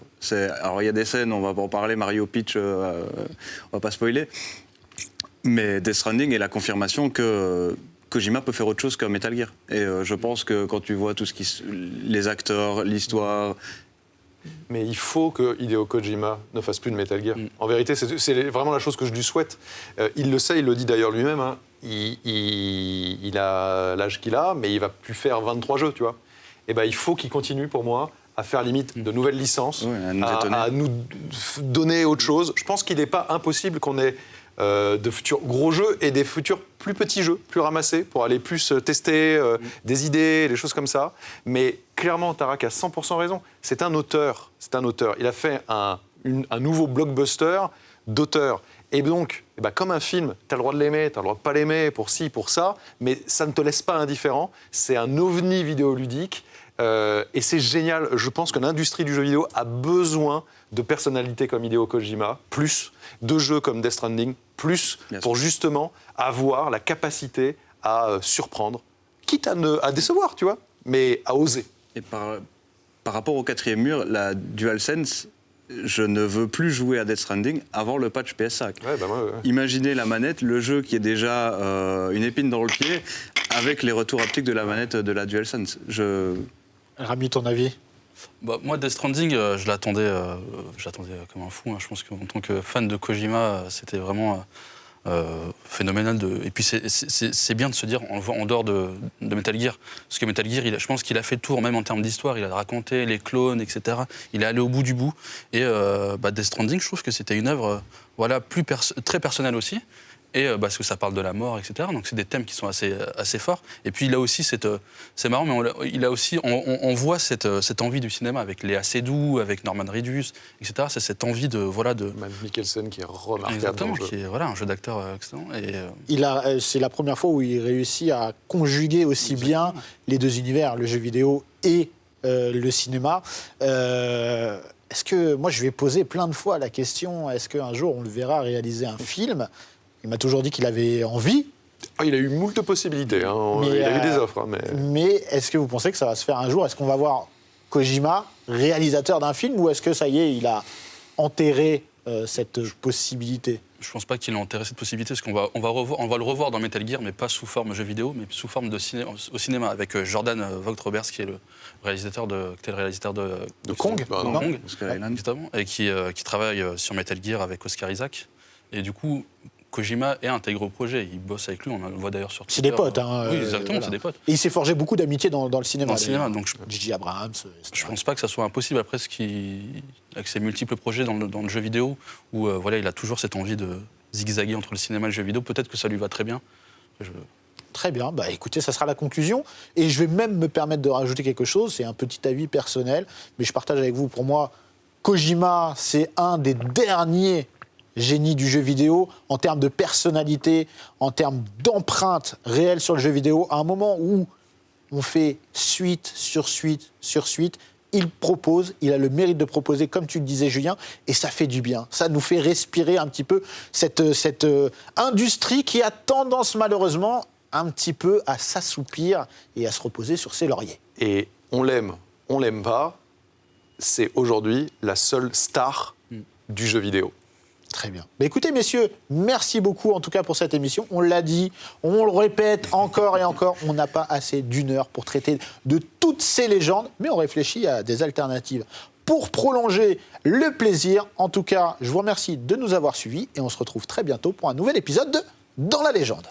Alors il y a des scènes, on va pas en parler, Mario Peach, on va pas spoiler, mais Death Stranding est la confirmation que Kojima peut faire autre chose qu'un Metal Gear. Et je pense que quand tu vois tout les acteurs, l'histoire. Mais il faut que Hideo Kojima ne fasse plus de Metal Gear. En vérité, c'est vraiment la chose que je lui souhaite. Il le sait, il le dit d'ailleurs lui-même. Il a l'âge qu'il a, mais il va plus faire 23 jeux, tu vois. Et il faut qu'il continue, pour moi, à faire limite de nouvelles licences, à nous donner autre chose. Je pense qu'il n'est pas impossible qu'on ait de futurs gros jeux et des futurs plus petits jeux, plus ramassés, pour aller plus tester des idées, des choses comme ça. Mais clairement, Tarak a 100% raison. C'est un auteur. Il a fait un nouveau blockbuster d'auteur. Et donc, comme un film, tu as le droit de l'aimer, tu as le droit de pas l'aimer, pour ci, pour ça, mais ça ne te laisse pas indifférent. C'est un ovni vidéoludique. Et c'est génial. Je pense que l'industrie du jeu vidéo a besoin de personnalités comme Hideo Kojima, plus de jeux comme Death Stranding, plus pour justement avoir la capacité à surprendre, quitte à décevoir, tu vois, mais à oser. Et par rapport au 4e mur, la DualSense, je ne veux plus jouer à Death Stranding avant le patch PS5. Ouais. Imaginez la manette, le jeu qui est déjà une épine dans le pied, avec les retours haptiques de la manette de la DualSense. Rami, ton avis ? Moi, Death Stranding, je l'attendais comme un fou. Je pense qu'en tant que fan de Kojima, c'était vraiment phénoménal. Et puis, c'est bien de se dire, en dehors de Metal Gear, parce que Metal Gear, je pense qu'il a fait le tour, même en termes d'histoire. Il a raconté les clones, etc. Il est allé au bout du bout. Et Death Stranding, je trouve que c'était une œuvre très personnelle aussi. Et parce que ça parle de la mort, etc. Donc c'est des thèmes qui sont assez forts. Et puis il a aussi c'est marrant, mais on voit cette envie du cinéma avec Léa Seydoux, avec Norman Reedus, etc. C'est cette envie de Mads Mikkelsen qui est remarquable. Exactement, qui est un jeu d'acteur excellent. C'est la première fois où il réussit à conjuguer aussi bien les deux univers, le jeu vidéo et le cinéma. Est-ce que moi je lui ai posé plein de fois la question, est-ce qu'un jour on le verra réaliser un film ? Il m'a toujours dit qu'il avait envie. Il a eu moult possibilités. Il a eu des offres. Mais est-ce que vous pensez que ça va se faire un jour ? Est-ce qu'on va voir Kojima, réalisateur d'un film, ou est-ce que ça y est, il a enterré cette possibilité ? Je pense pas qu'il a enterré cette possibilité, parce qu'on va le revoir dans Metal Gear, mais pas sous forme jeu vidéo, mais sous forme au cinéma, avec Jordan Vogt-Roberts, qui est le réalisateur de Kong, Kong, justement, et qui travaille sur Metal Gear avec Oscar Isaac. Et du coup, Kojima est intégré au projet, il bosse avec lui, on le voit d'ailleurs sur Twitter. C'est des potes, Oui, exactement, c'est des potes. Et il s'est forgé beaucoup d'amitié dans le cinéma. Dans le cinéma, donc J.J. Abrams. Je pense pas que ça soit impossible après avec ses multiples projets dans le jeu vidéo, où il a toujours cette envie de zigzaguer entre le cinéma et le jeu vidéo. Peut-être que ça lui va très bien. Très bien, écoutez, ça sera la conclusion. Et je vais même me permettre de rajouter quelque chose, c'est un petit avis personnel, mais je partage avec vous. Pour moi, Kojima, c'est un des derniers génie du jeu vidéo, en termes de personnalité, en termes d'empreinte réelle sur le jeu vidéo, à un moment où on fait suite sur suite sur suite, il a le mérite de proposer, comme tu le disais Julien, et ça fait du bien. Ça nous fait respirer un petit peu cette industrie qui a tendance malheureusement un petit peu à s'assoupir et à se reposer sur ses lauriers. Et on l'aime pas, c'est aujourd'hui la seule star du jeu vidéo. Très bien. Écoutez, messieurs, merci beaucoup en tout cas pour cette émission. On l'a dit, on le répète encore et encore, on n'a pas assez d'une heure pour traiter de toutes ces légendes, mais on réfléchit à des alternatives pour prolonger le plaisir. En tout cas, je vous remercie de nous avoir suivis et on se retrouve très bientôt pour un nouvel épisode de Dans la légende.